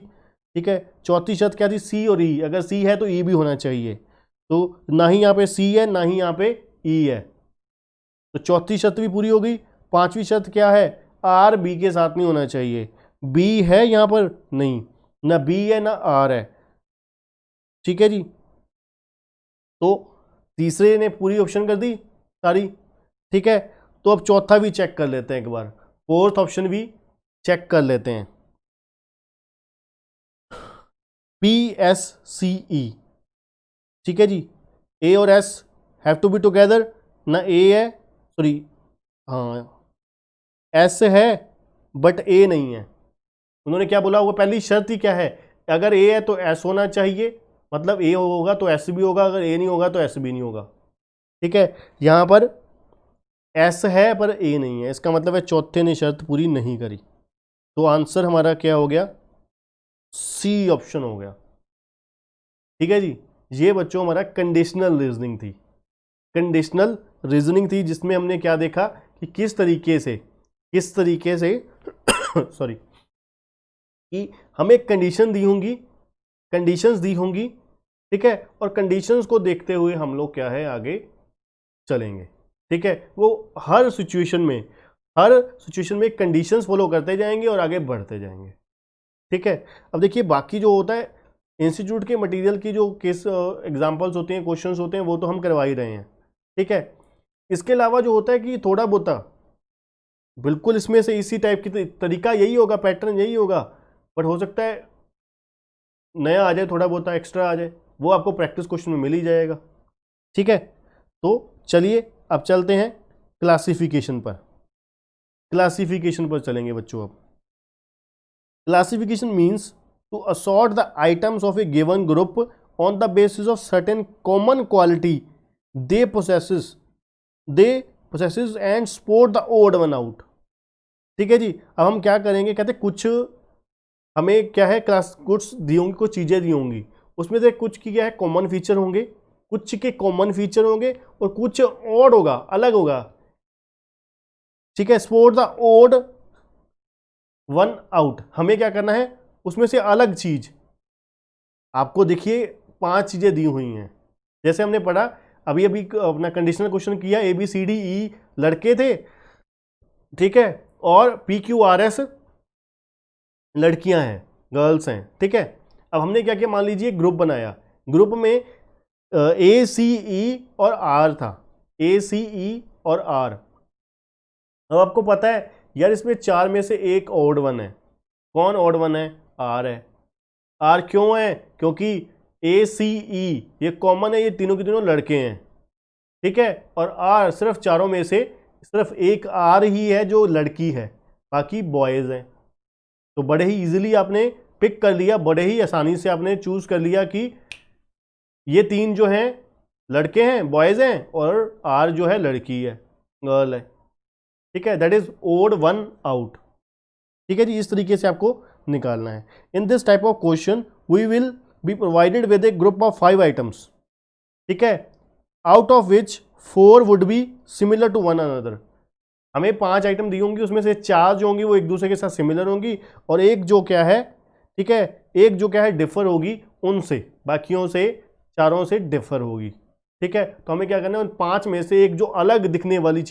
ठीक है। चौथी शर्त क्या थी, सी और ई, अगर सी है तो ई भी होना चाहिए, तो ना ही यहाँ पे सी है ना ही यहाँ पे ई है, तो चौथी शर्त भी पूरी हो गई। पांचवी शर्त क्या है, आर बी के साथ नहीं होना चाहिए, बी है यहाँ पर नहीं, ना बी है ना आर है, ठीक है जी। तो तीसरे ने पूरी ऑप्शन कर दी सारी, ठीक है। तो अब चौथा भी चेक कर लेते हैं एक बार, फोर्थ ऑप्शन भी चेक कर लेते हैं, पी एस सी ई, ठीक है जी। ए और S have to be together, ना ए है, सॉरी हाँ एस है बट ए नहीं है। उन्होंने क्या बोला, वो पहली शर्त ही क्या है, अगर ए है तो एस होना चाहिए, मतलब ए होगा तो एस भी होगा, अगर ए नहीं होगा तो एस भी नहीं होगा, ठीक है। यहां पर एस है पर ए नहीं है, इसका मतलब है चौथे ने शर्त पूरी नहीं करी, तो आंसर हमारा क्या हो गया, सी ऑप्शन हो गया, ठीक है जी। ये बच्चों हमारा कंडीशनल रीजनिंग थी, कंडीशनल रीजनिंग थी, जिसमें हमने क्या देखा कि किस तरीके से सॉरी, कि हमें कंडीशन दी होंगी, कंडीशंस दी होंगी, ठीक है, और कंडीशंस को देखते हुए हम लोग क्या है आगे चलेंगे, ठीक है। वो हर सिचुएशन में कंडीशंस फॉलो करते जाएंगे और आगे बढ़ते जाएंगे, ठीक है। अब देखिए बाकी जो होता है इंस्टीट्यूट के मटेरियल की जो केस एग्जांपल्स होते हैं, क्वेश्चंस होते हैं, वो तो हम करवा ही रहे हैं, ठीक है। इसके अलावा जो होता है कि थोड़ा बहुत बिल्कुल इसमें से इसी टाइप की तरीका यही होगा, पैटर्न यही होगा, बट हो सकता है नया आ जाए, थोड़ा बहुत एक्स्ट्रा आ जाए, वो आपको प्रैक्टिस क्वेश्चन में मिल ही जाएगा, ठीक है। तो चलिए अब चलते हैं क्लासिफिकेशन पर चलेंगे बच्चों। अब classification means to assort the items of a given group on the basis of certain common quality they possesses and sport the odd one out, ठीक है जी। अब हम क्या करेंगे, कहते कुछ हमें क्या है, क्लास गुड्स दी होंगी, कुछ चीज़ें दी होंगी, उसमें से कुछ की क्या है कॉमन फीचर होंगे, कुछ के कॉमन फीचर होंगे और कुछ ऑड होगा, अलग होगा, ठीक है। Sport the odd one out, हमें क्या करना है, उसमें से अलग चीज, आपको देखिए 5 चीजें दी हुई हैं, जैसे हमने पढ़ा अभी अपना कंडीशनल क्वेश्चन किया, A B C D E लड़के थे, ठीक है, और पी क्यू आर एस लड़कियां हैं, गर्ल्स हैं, ठीक है। अब हमने क्या किया, मान लीजिए ग्रुप बनाया, ग्रुप में ए सी ई और आर था, ए सी ई और आर। अब आपको पता है यार इसमें 4 में से एक ऑड वन है, कौन ऑड वन है, आर है। आर क्यों है, क्योंकि ए सी ई ये कॉमन है, ये तीनों के तीनों लड़के हैं, ठीक है, और आर सिर्फ चारों में से सिर्फ एक आर ही है जो लड़की है, बाकी बॉयज़ हैं। तो बड़े ही इजीली आपने पिक कर लिया, बड़े ही आसानी से आपने चूज कर लिया कि ये 3 जो हैं लड़के हैं, बॉयज़ हैं, और आर जो है लड़की है, गर्ल है, ठीक है। That is odd one out, ठीक है जी। इस तरीके से आपको निकालना है। In this type of question we will be provided with a group of 5 items, ठीक है, out of which 4 would be similar to one another. हमें 5 आइटम दी होंगी, उसमें से 4 जो होंगी वो एक दूसरे के साथ सिमिलर होंगी, और एक जो क्या है, ठीक है, एक जो क्या है डिफर होगी उनसे, बाकियों से चारों से डिफर होगी, ठीक है। तो हमें क्या करना है, उन 5 में से एक जो अलग दिखने वाली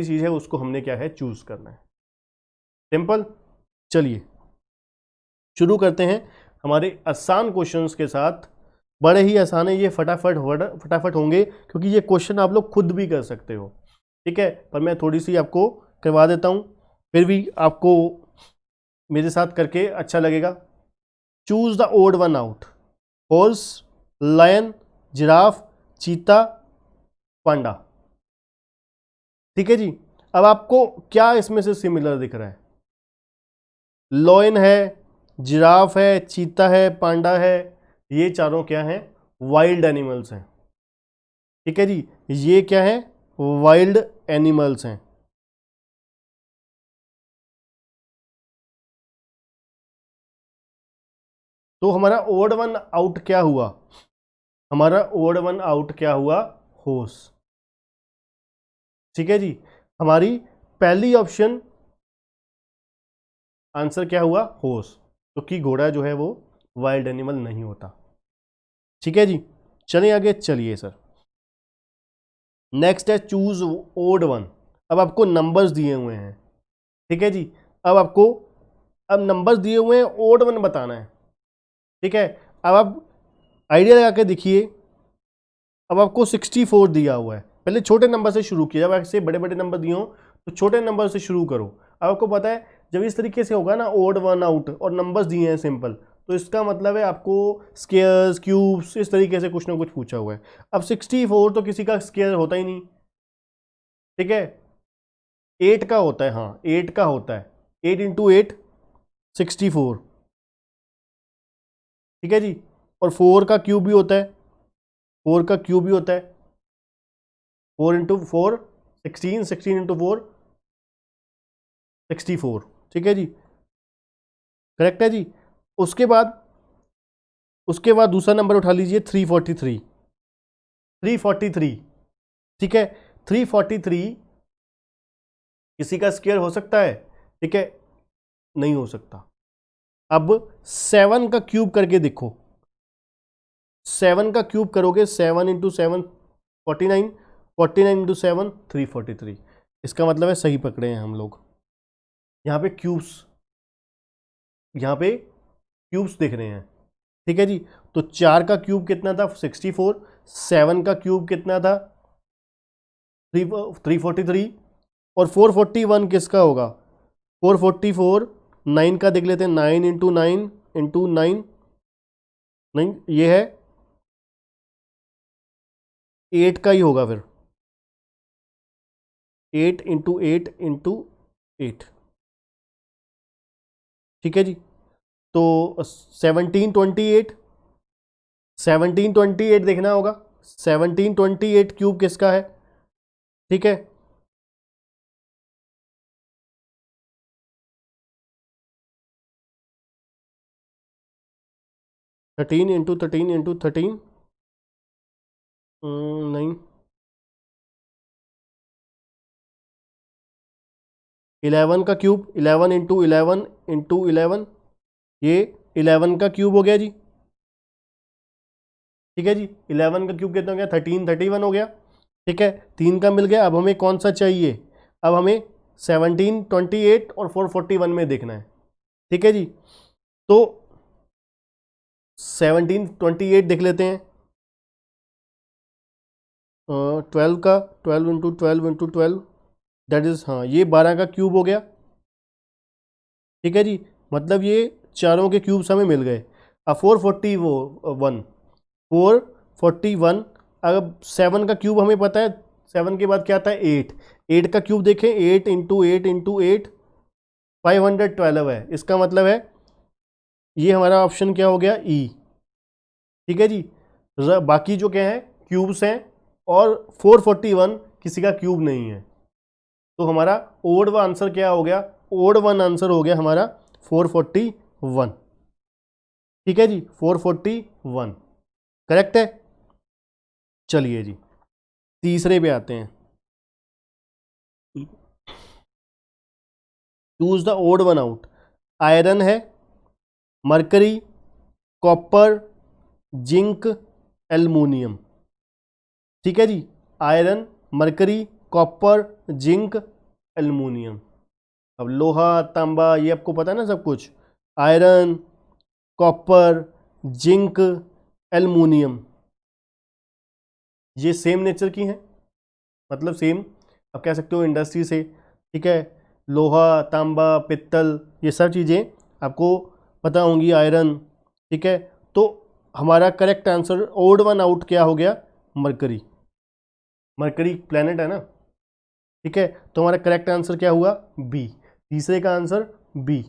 चीज है, उसको हमने क्या है चूज करना है। सिंपल। चलिए शुरू करते हैं हमारे आसान क्वेश्चंस के साथ। बड़े ही आसान है ये, फटाफट होंगे, क्योंकि ये क्वेश्चन आप लोग खुद भी कर सकते हो, ठीक है, पर मैं थोड़ी सी आपको करवा देता हूं, फिर भी आपको मेरे साथ करके अच्छा लगेगा। Choose the odd one out, horse, lion, giraffe, cheetah, panda, ठीक है जी। अब आपको क्या इसमें से सिमिलर दिख रहा है, लॉयन है, जिराफ है, चीता है, पांडा है, ये चारों क्या हैं, वाइल्ड एनिमल्स हैं। ठीक है जी, ये क्या है, वाइल्ड एनिमल्स हैं। तो हमारा ओड वन आउट क्या हुआ, हमारा ओड वन आउट क्या हुआ, होर्स। ठीक है जी, हमारी पहली ऑप्शन आंसर क्या हुआ, होर्स, क्योंकि घोड़ा जो है वो वाइल्ड एनिमल नहीं होता। ठीक है जी, चलिए आगे, चलिए सर। नेक्स्ट है चूज ओड वन। अब आपको नंबर्स दिए हुए हैं। ठीक है जी, अब आपको, अब नंबर्स दिए हुए हैं, ओड वन बताना है। ठीक है, अब आप आइडिया लगा के देखिए। अब आपको 64 दिया हुआ है, पहले छोटे नंबर से शुरू किया, जब ऐसे बड़े बड़े नंबर दिए हो तो छोटे नंबर से शुरू करो। अब आपको पता है जब इस तरीके से होगा ना, ओड वन आउट और नंबर्स दिए हैं सिंपल, तो इसका मतलब है आपको स्क्वायर्स, क्यूब्स, इस तरीके से कुछ ना कुछ पूछा हुआ है। अब 64 तो किसी का स्क्वायर होता ही नहीं। ठीक है, 8 का होता है, हाँ 8 का होता है, 8 इंटू 8 64। ठीक है जी, और 4 का क्यूब भी होता है, 4 का क्यूब भी होता है, 4 इंटू 4 16, 16 इंटू 4 64। ठीक है जी, करेक्ट है जी। उसके बाद, उसके बाद दूसरा नंबर उठा लीजिए 343, 343। ठीक है, 343 किसी का स्क्वायर हो सकता है, ठीक है, नहीं हो सकता। अब 7 का क्यूब करके देखो, 7 का क्यूब करोगे, 7 इंटू 7 49, 49 इंटू 7 343। इसका मतलब है सही पकड़े हैं हम लोग। यहाँ पे क्यूब्स, यहाँ पे क्यूब्स देख रहे हैं। ठीक है जी, तो 4 का क्यूब कितना था, 64, 7 का क्यूब कितना था, 343, और 441 किसका होगा, 444, 9 का देख लेते हैं, 9 इंटू 9 इंटू 9, नहीं ये है 8 का ही होगा फिर, 8 इंटू 8 इंटू 8। ठीक है जी, तो 1728, 1728 देखना होगा, 1728 क्यूब किसका है। ठीक है, 13 इंटू 13 इंटू 13, नहीं 11 का क्यूब, 11 इंटू 11 इंटू 11, ये 11 का क्यूब हो गया जी। ठीक है जी, 11 का क्यूब कितना हो गया, 13, 31 हो गया। ठीक है, 3 का मिल गया। अब हमें कौन सा चाहिए, अब हमें 1728 और 441 में देखना है। ठीक है जी, तो 1728 देख लेते हैं, 12 का, 12 इंटू 12 इंटू 12, दैट इज, हाँ ये 12 का क्यूब हो गया। ठीक है जी, मतलब ये चारों के क्यूब्स हमें मिल गए। अब 441, 441, अगर 7 का क्यूब हमें पता है, 7 के बाद क्या आता है, 8, 8 का क्यूब देखें, 8 इंटू 8 इंटू 8 512 है। इसका मतलब है ये हमारा ऑप्शन क्या हो गया, ई। ठीक है जी, बाकी जो क्या है क्यूब्स हैं, और 441 किसी का क्यूब नहीं है, तो हमारा ओड वन आंसर क्या हो गया, ओड वन आंसर हो गया हमारा 441। ठीक है जी, 441 करेक्ट है। चलिए जी, तीसरे पे आते हैं। Choose the odd one out. Iron है, मरकरी, कॉपर, जिंक, एल्युमिनियम। ठीक है जी, iron, mercury, copper, zinc, aluminium. अब लोहा, तांबा, ये आपको पता है ना सब कुछ, आयरन, कॉपर, जिंक, एल्युमिनियम, ये सेम नेचर की हैं, मतलब सेम, आप कह सकते हो इंडस्ट्री से। ठीक है, लोहा, तांबा, पित्तल, ये सब चीज़ें आपको पता होंगी, आयरन। ठीक है, तो हमारा correct answer odd one out क्या हो गया, मरकरी। मरकरी प्लैनेट है ना। ठीक है, तो हमारा करेक्ट आंसर क्या हुआ, बी, तीसरे का आंसर बी।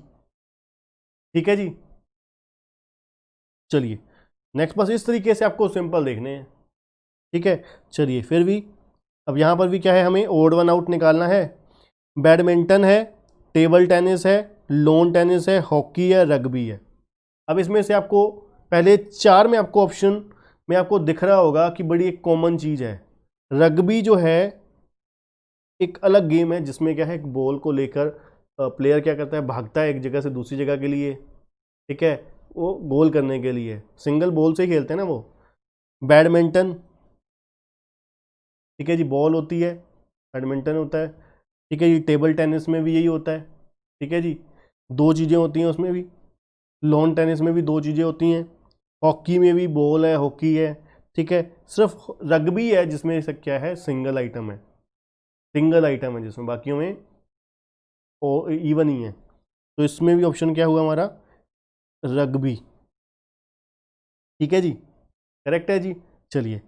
ठीक है जी, चलिए नेक्स्ट बस इस तरीके से आपको सिंपल देखने हैं, ठीक है। चलिए फिर भी अब यहाँ पर भी क्या है, हमें ओड वन आउट निकालना है। बैडमिंटन है, टेबल टेनिस है, लॉन टेनिस है, हॉकी है, रग्बी है। अब इसमें से आपको पहले 4 में आपको ऑप्शन में आपको दिख रहा होगा कि बड़ी एक कॉमन चीज़ है। रग्बी जो है एक अलग गेम है जिसमें क्या है, एक बॉल को लेकर प्लेयर क्या करता है, भागता है एक जगह से दूसरी जगह के लिए, ठीक है, वो गोल करने के लिए सिंगल बॉल से ही खेलते हैं ना वो। बैडमिंटन, ठीक है जी, बॉल होती है, बैडमिंटन होता है, ठीक है जी। टेबल टेनिस में भी यही होता है, ठीक है जी, 2 चीज़ें होती हैं उसमें भी। लॉन टेनिस में भी 2 चीज़ें होती हैं। हॉकी में भी बॉल है, हॉकी है, ठीक है। सिर्फ रग्बी है जिसमें से क्या है, सिंगल आइटम है, सिंगल आइटम है जिसमें, बाकियों में इवन ही है। तो इसमें भी ऑप्शन क्या हुआ हमारा, रग्बी, ठीक है जी, करेक्ट है जी। चलिए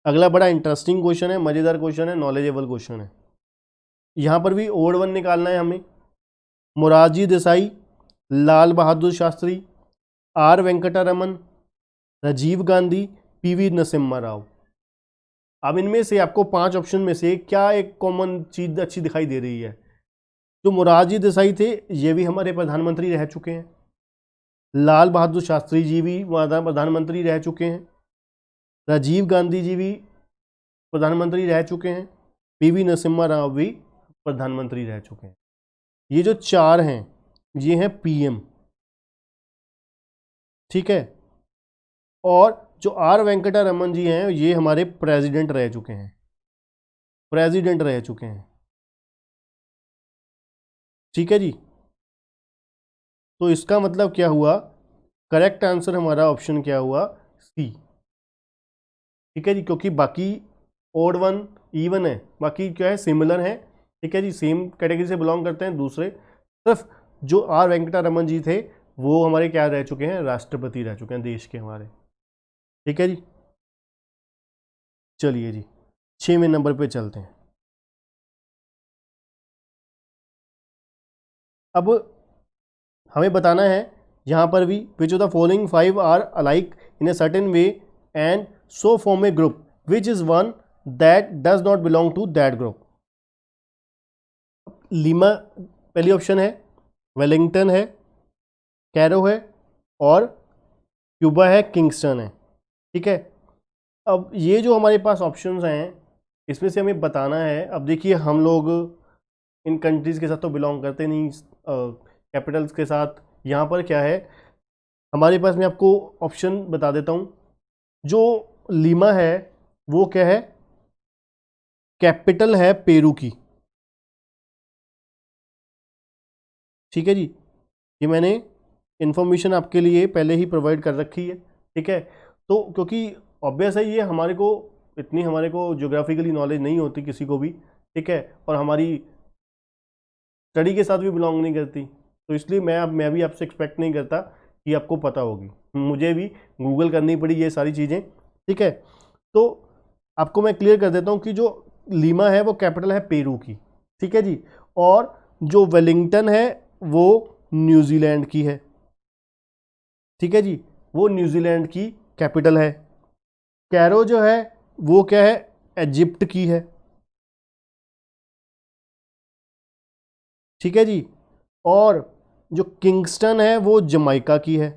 अगला बड़ा इंटरेस्टिंग क्वेश्चन है, मज़ेदार क्वेश्चन है, नॉलेजेबल क्वेश्चन है। यहाँ पर भी ओड वन निकालना है हमें। Morarji Desai, Lal Bahadur Shastri, are Venkataraman, Rajiv Gandhi, PV Narasimha Rao. अब इनमें से आपको 5 ऑप्शन में से क्या एक कॉमन चीज़ अच्छी दिखाई दे रही है। जो मोरारजी देसाई थे ये भी हमारे प्रधानमंत्री रह चुके हैं, लाल बहादुर शास्त्री जी भी प्रधानमंत्री रह चुके हैं, राजीव गांधी जी भी प्रधानमंत्री रह चुके हैं, पीवी नरसिम्हा राव भी प्रधानमंत्री रह चुके हैं। ये जो 4 हैं ये हैं पीएम, ठीक है। और जो आर वेंकटा रमन जी हैं ये हमारे प्रेसिडेंट रह चुके हैं, प्रेसिडेंट रह चुके हैं, ठीक है जी। तो इसका मतलब क्या हुआ, करेक्ट आंसर हमारा ऑप्शन क्या हुआ, सी, ठीक है जी। क्योंकि बाकी ओड वन इवन है, बाकी क्या है, सिमिलर है, ठीक है जी, सेम कैटेगरी से बिलोंग करते हैं। दूसरे सिर्फ जो आर वेंकटा रमन जी थे वो हमारे क्या रह चुके हैं, राष्ट्रपति रह चुके हैं देश के हमारे, ठीक है जी। चलिए जी 6वें नंबर पे चलते हैं। अब हमें बताना है यहाँ पर भी, which of the following 5 are alike in a certain way and so form a group which is one that does not belong to that group. Lima पहली ऑप्शन है, वेलिंगटन है, कैरो है, और क्यूबा है, किंगस्टन है, ठीक है। अब ये जो हमारे पास ऑप्शंस हैं इसमें से हमें बताना है। अब देखिए हम लोग इन कंट्रीज़ के साथ तो बिलोंग करते नहीं, कैपिटल्स के साथ। यहाँ पर क्या है हमारे पास, मैं आपको ऑप्शन बता देता हूँ। जो लीमा है वो क्या है, कैपिटल है पेरू की, ठीक है जी। ये मैंने इन्फॉर्मेशन आपके लिए पहले ही प्रोवाइड कर रखी है, ठीक है। तो क्योंकि ऑब्वियस है ये हमारे को इतनी हमारे को ज्योग्राफिकली नॉलेज नहीं होती किसी को भी, ठीक है, और हमारी स्टडी के साथ भी बिलोंग नहीं करती, तो इसलिए मैं भी आपसे एक्सपेक्ट नहीं करता कि आपको पता होगी। मुझे भी गूगल करनी पड़ी ये सारी चीज़ें, ठीक है। तो आपको मैं क्लियर कर देता हूँ कि जो लीमा है वो कैपिटल है पेरू की, ठीक है जी। और जो वेलिंगटन है वो न्यूजीलैंड की है, ठीक है जी, वो न्यूजीलैंड की कैपिटल है। कैरो जो है वो क्या है, इजिप्ट की है, ठीक है जी। और जो किंगस्टन है वो जमाइका की है।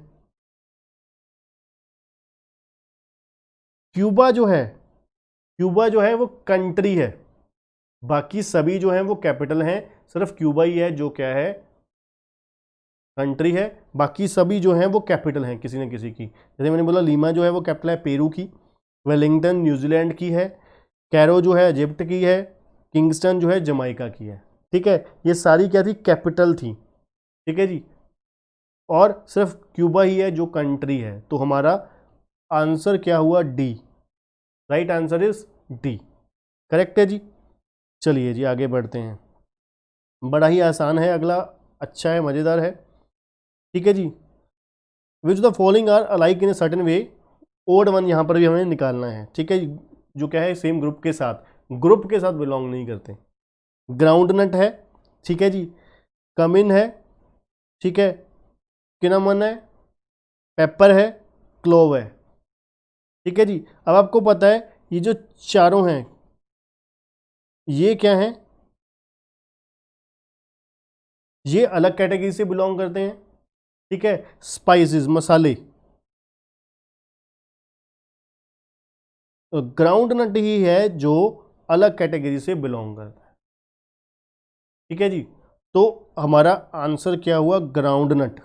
क्यूबा जो है, क्यूबा जो है वो कंट्री है, बाकी सभी जो हैं वो कैपिटल हैं। सिर्फ क्यूबा ही है जो क्या है, कंट्री है, बाकी सभी जो हैं वो कैपिटल हैं किसी न किसी की। जैसे मैंने बोला लीमा जो है वो कैपिटल है पेरू की, वेलिंगटन न्यूजीलैंड की है, कैरो जो है इजिप्ट की है, किंगस्टन जो है जमाइका की है, ठीक है। ये सारी क्या थी, कैपिटल थी, ठीक है जी। और सिर्फ क्यूबा ही है जो कंट्री है। तो हमारा आंसर क्या हुआ, D, right answer is D, correct है जी। चलिए जी आगे बढ़ते हैं, बड़ा ही आसान है अगला, अच्छा है, मज़ेदार है, ठीक है जी। Which the following are alike in a certain way, odd one यहाँ पर भी हमें निकालना है, ठीक है। जो क्या है, सेम ग्रुप के साथ बिलोंग नहीं करते। ग्राउंडनट है, ठीक है जी, कमिन है, ठीक है, किनामन है, पेपर है, क्लोव है। ठीक है जी। अब आपको पता है ये जो चारों हैं ये क्या हैं, ये अलग कैटेगरी से बिलोंग करते हैं। ठीक है, स्पाइसेस मसाले, तो ग्राउंड नट ही है जो अलग कैटेगरी से बिलोंग करता है। ठीक है जी, तो हमारा आंसर क्या हुआ, ग्राउंड नट,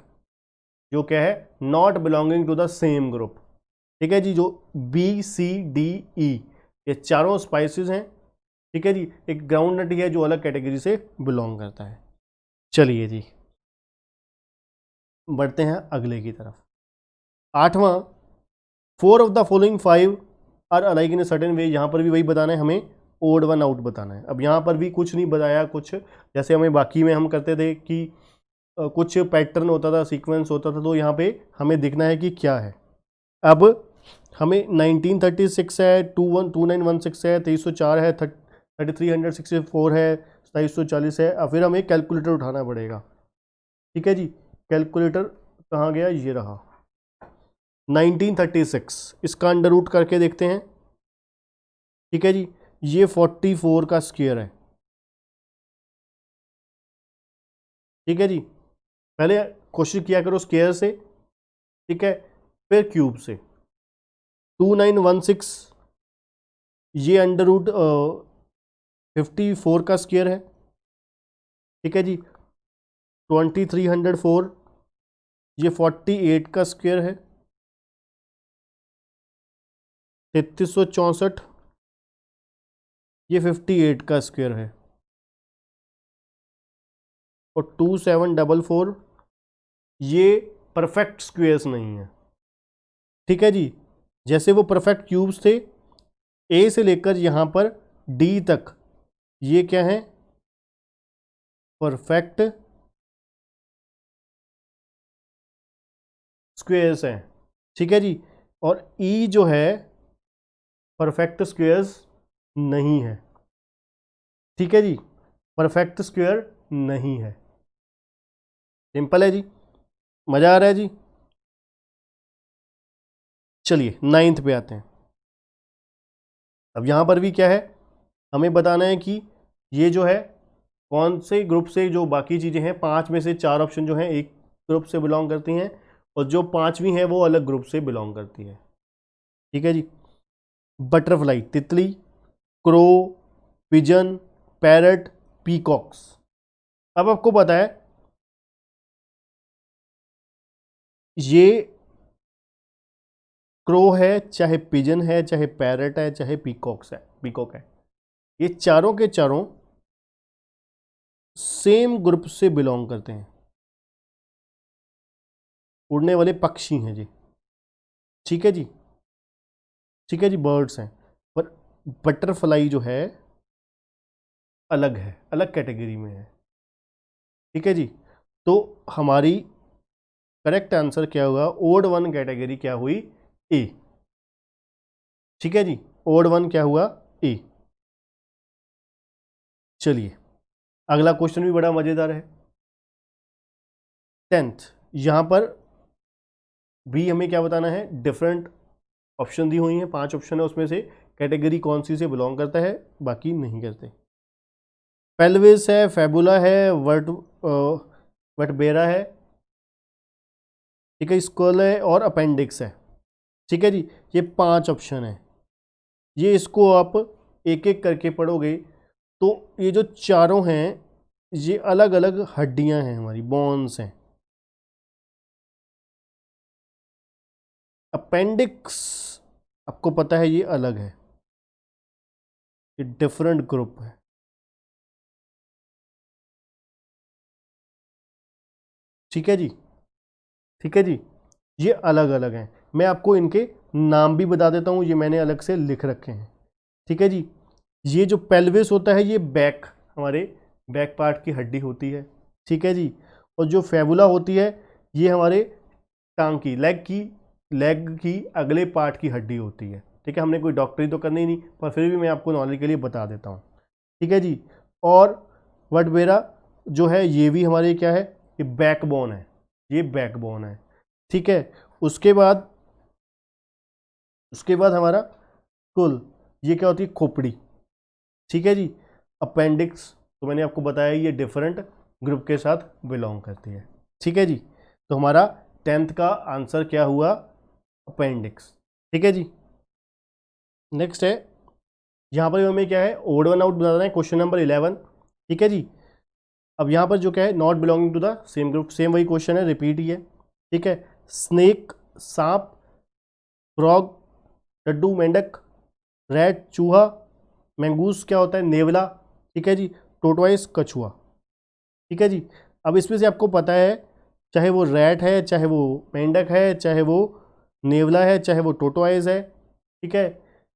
जो क्या है not belonging to the same group. ठीक है जी, जो बी सी डी ई ये चारों स्पाइसेस हैं। ठीक है जी, एक ग्राउंड नट ही है जो अलग कैटेगरी से बिलोंग करता है। चलिए जी, बढ़ते हैं अगले की तरफ। आठवां, 4 of the following 5 are alike in certain way. यहाँ पर भी वही बताना है हमें, ओड वन आउट बताना है। अब यहाँ पर भी कुछ नहीं बताया, कुछ जैसे हमें बाकी में हम करते थे कि कुछ पैटर्न होता था, सीक्वेंस होता था, तो यहाँ पे हमें देखना है कि क्या है। अब हमें 1936 है, 2916 है, 2304 है, 3364 है, 2740 है। अब फिर हमें कैलकुलेटर उठाना पड़ेगा। ठीक है जी, कैलकुलेटर कहाँ गया, ये रहा। 1936 इसका अंडर रूट करके देखते हैं। ठीक है जी, ये 44 का स्क्वायर है। ठीक है जी, पहले कोशिश किया करो स्क्वायर से, ठीक है, फिर क्यूब से। 2916 ये अंडर रूट 54 का स्क्वायर है। ठीक है जी, 2304 ये 48 का स्क्वायर है। 3364 ये 58 का स्क्वायर है। और 2744 ये परफेक्ट स्क्वेयर्स नहीं है। ठीक है जी, जैसे वो परफेक्ट क्यूब्स थे, ए से लेकर यहाँ पर डी तक ये क्या है, परफेक्ट स्क्वेयर्स हैं। ठीक है जी, और ई जो है परफेक्ट स्क्वेयर्स नहीं है। ठीक है जी, परफेक्ट स्क्वेयर नहीं है। सिंपल है जी, मजा आ रहा है जी। चलिए 9th पे आते हैं। अब यहां पर भी क्या है, हमें बताना है कि ये जो है कौन से ग्रुप से, जो बाकी चीजें हैं 5 में से 4 ऑप्शन जो हैं एक ग्रुप से बिलोंग करती हैं, और जो 5वीं है वो अलग ग्रुप से बिलोंग करती है। ठीक है जी, बटरफ्लाई तितली, क्रो, पिजन, पैरट, पीकॉक्स। अब आपको पता है ये क्रो है, चाहे पिजन है, चाहे पैरट है, चाहे पीकॉक है, ये चारों के चारों सेम ग्रुप से बिलोंग करते हैं, उड़ने वाले पक्षी हैं जी। ठीक है जी, ठीक है जी, बर्ड्स हैं। पर बटरफ्लाई जो है अलग है, अलग कैटेगरी में है। ठीक है जी, तो हमारी करेक्ट आंसर क्या होगा, ओड वन कैटेगरी क्या हुई, ए। ठीक है जी, ओड वन क्या हुआ, ए। चलिए अगला क्वेश्चन भी बड़ा मजेदार है। 10th, यहां पर भी हमें क्या बताना है, डिफरेंट ऑप्शन दी हुई हैं, 5 ऑप्शन है, उसमें से कैटेगरी कौन सी से बिलोंग करता है, बाकी नहीं करते। पेल्विस है, फेबुला है, वर्टबेरा है, ठीक है, स्कल है, और अपेंडिक्स है। ठीक है जी, ये 5 ऑप्शन है। ये इसको आप एक एक करके पढ़ोगे तो ये जो चारों हैं ये अलग अलग हड्डियां हैं, हमारी बोन्स हैं। अपेंडिक्स आपको पता है ये अलग है, ये डिफरेंट ग्रुप है। ठीक है जी, ठीक है जी, ये अलग अलग हैं। मैं आपको इनके नाम भी बता देता हूँ, ये मैंने अलग से लिख रखे हैं। ठीक है जी, ये जो पेल्विस होता है ये बैक, हमारे बैक पार्ट की हड्डी होती है। ठीक है जी, और जो फेबुला होती है ये हमारे टांग की, लेग की अगले पार्ट की हड्डी होती है। ठीक है, हमने कोई डॉक्टरी तो करनी नहीं, पर फिर भी मैं आपको नॉलेज के लिए बता देता हूँ। ठीक है जी, और वर्टबेरा जो है ये भी हमारे क्या है, ये बैकबोन है, ये बैकबोन है। ठीक है, उसके बाद उसके बाद हमारा कुल, ये क्या होती है, खोपड़ी, ठीक है जी। अपेंडिक्स तो मैंने आपको बताया ये डिफरेंट ग्रुप के साथ बिलोंग करती है, ठीक है जी। तो हमारा 10th का आंसर क्या हुआ, अपेंडिक्स, ठीक है जी। नेक्स्ट है, यहाँ पर हमें क्या है, ओड वन आउट बताना है, क्वेश्चन नंबर 11, ठीक है जी। अब यहाँ पर जो क्या है, not belonging to the same group, same वही क्वेश्चन है, रिपीट ही है, ठीक है। स्नेक सांप, फ्रॉग डड्डू मेंढक, रैट चूहा, मैंगूस क्या होता है, नेवला, ठीक है जी। टोटवाइस कछुआ, ठीक है जी। अब इसमें से आपको पता है, चाहे वो रैट है, चाहे वो मेंढक है, चाहे वो नेवला है, चाहे वो टोटवाइस है, ठीक है,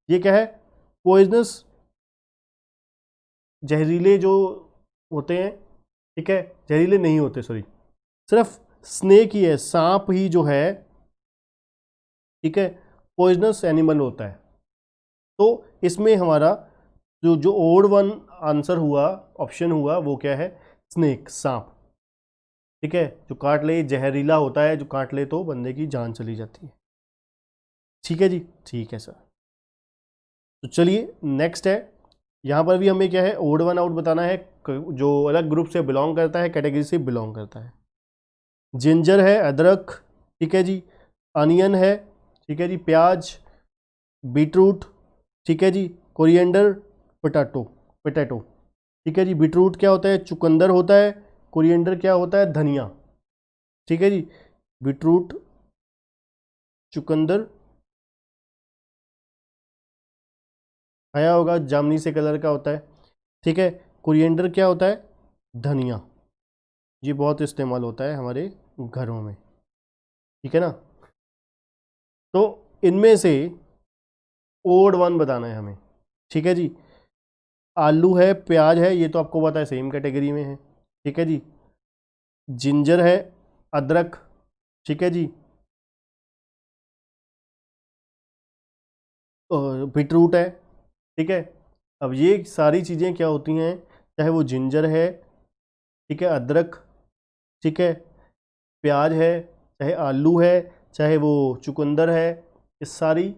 ये क्या है, पॉइजनस, जहरीले जो होते हैं, ठीक है, जहरीले नहीं होते, सॉरी, सिर्फ स्नेक ही है, सांप ही जो है, ठीक है, पॉइजनस एनिमल होता है। तो इसमें हमारा जो जो ओड वन आंसर हुआ, ऑप्शन हुआ, वो क्या है, स्नेक, सांप, ठीक है, जो काट ले, जहरीला होता है, जो काट ले तो बंदे की जान चली जाती है, ठीक है जी, ठीक है सर। तो चलिए नेक्स्ट है, यहाँ पर भी हमें क्या है, ओड वन आउट बताना है, जो अलग ग्रुप से बिलोंग करता है, कैटेगरी से बिलोंग करता है। जिंजर है, अदरक, ठीक है जी, अनियन है, ठीक है जी, प्याज, बीटरूट, ठीक है जी, कोरिएंडर, पोटैटो, पोटैटो, ठीक है जी। बीटरूट क्या होता है, चुकंदर होता है, कोरिएंडर क्या होता है, धनिया, ठीक है जी। बीटरूट, चुकंदर खाया होगा, जामनी से कलर का होता है, ठीक है। कोरिएंडर क्या होता है, धनिया, ये बहुत इस्तेमाल होता है हमारे घरों में, ठीक है ना। तो इनमें से ओड वन बताना है हमें, ठीक है जी। आलू है, प्याज है, ये तो आपको पता है सेम कैटेगरी में है, ठीक है जी। जिंजर है, अदरक, ठीक है जी, और बीटरूट है, ठीक है। अब ये सारी चीज़ें क्या होती हैं, चाहे वो जिंजर है, ठीक है, अदरक, ठीक है, प्याज है, चाहे आलू है, चाहे वो चुकंदर है, ये सारी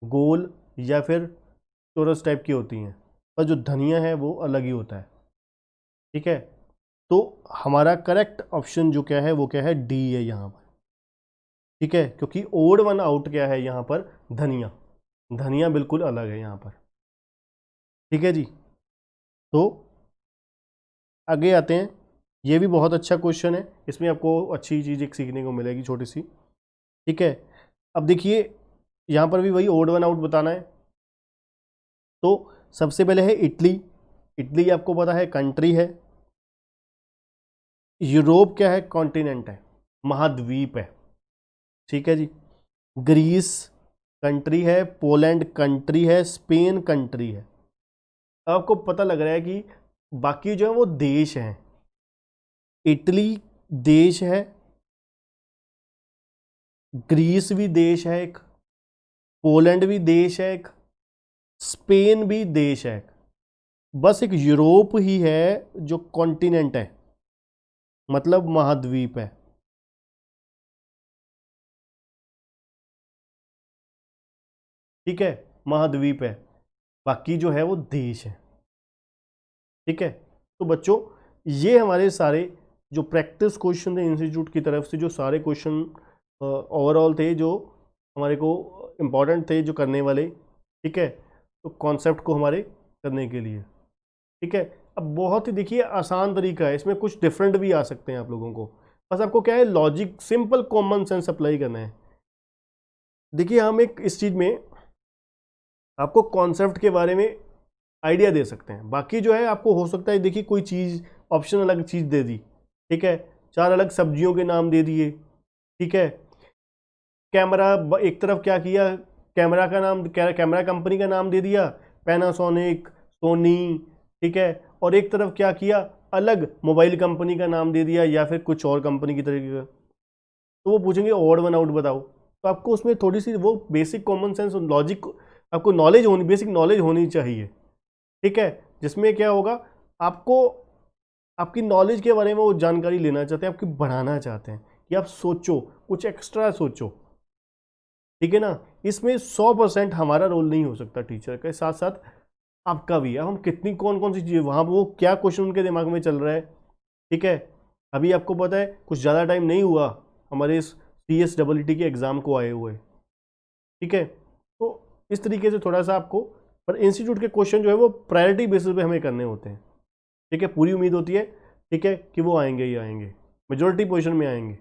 गोल या फिर चौरस टाइप की होती हैं, और जो धनिया है वो अलग ही होता है, ठीक है। तो हमारा करेक्ट ऑप्शन जो क्या है, वो क्या है, डी है यहाँ पर, ठीक है, क्योंकि ओड वन आउट क्या है यहाँ पर, धनिया, धनिया बिल्कुल अलग है यहाँ पर, ठीक है जी। तो आगे आते हैं, ये भी बहुत अच्छा क्वेश्चन है, इसमें आपको अच्छी चीज़ एक सीखने को मिलेगी छोटी सी, ठीक है। अब देखिए, यहाँ पर भी वही ओड वन आउट बताना है। तो सबसे पहले है इटली, इटली आपको पता है कंट्री है, यूरोप क्या है, कॉन्टिनेंट है, महाद्वीप है, ठीक है जी। ग्रीस कंट्री है, पोलैंड कंट्री है, स्पेन कंट्री है। अब आपको पता लग रहा है कि बाकी जो है वो देश हैं, इटली देश है, ग्रीस भी देश है एक, पोलैंड भी देश है एक, स्पेन भी देश है, बस एक यूरोप ही है जो कॉन्टिनेंट है, मतलब महाद्वीप है, ठीक है, महाद्वीप है, बाकी जो है वो देश है, ठीक है। तो बच्चों, ये हमारे सारे जो प्रैक्टिस क्वेश्चन थे इंस्टीट्यूट की तरफ से, जो सारे क्वेश्चन ओवरऑल थे जो हमारे को इम्पॉर्टेंट थे जो करने वाले, ठीक है, तो कॉन्सेप्ट को हमारे करने के लिए, ठीक है। अब बहुत ही देखिए आसान तरीका है, इसमें कुछ डिफरेंट भी आ सकते हैं आप लोगों को, बस आपको क्या है, logic, simple common sense apply करना है। देखिए हम एक इस चीज़ में आपको कॉन्सेप्ट के बारे में आइडिया दे सकते हैं, बाकी जो है आपको हो सकता है, देखिए कोई चीज़ ऑप्शन अलग चीज़ दे दी, ठीक है, 4 अलग सब्जियों के नाम दे दिए, ठीक है। कैमरा एक तरफ क्या किया, कैमरा का नाम, कैमरा कंपनी का नाम दे दिया, पैनासोनिक, सोनी, ठीक है, और एक तरफ क्या किया, अलग मोबाइल कंपनी का नाम दे दिया या फिर कुछ और कंपनी की तरीके का। तो वो पूछेंगे ऑड वन आउट बताओ, तो आपको उसमें थोड़ी सी वो बेसिक कॉमन सेंस और लॉजिक, आपको नॉलेज होनी, बेसिक नॉलेज होनी चाहिए, ठीक है, जिसमें क्या होगा, आपको आपकी नॉलेज के बारे में वो जानकारी लेना चाहते हैं, आपकी बढ़ाना चाहते हैं कि आप सोचो, कुछ एक्स्ट्रा सोचो, ठीक है ना। इसमें 100% हमारा रोल नहीं हो सकता, टीचर के साथ साथ आपका भी। अब हम कितनी कौन कौन सी चीज़ें वहाँ वो क्या क्वेश्चन उनके दिमाग में चल रहा है, ठीक है। अभी आपको पता है कुछ ज़्यादा टाइम नहीं हुआ हमारे इस CSEET के एग्ज़ाम को आए हुए, ठीक है। तो इस तरीके से थोड़ा सा आपको, पर इंस्टीट्यूट के क्वेश्चन जो है वो प्रायोरिटी बेसिस पे हमें करने होते हैं, ठीक है। पूरी उम्मीद होती है, ठीक है, कि वो आएंगे ही आएंगे, मेजॉरिटी पोजीशन में आएंगे,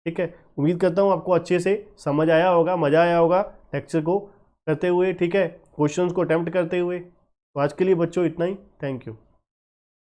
ठीक है। उम्मीद करता हूँ आपको अच्छे से समझ आया होगा, मज़ा आया होगा लेक्चर को करते हुए, ठीक है, क्वेश्चंस को अटेम्प्ट करते हुए। तो आज के लिए बच्चों इतना ही, थैंक यू।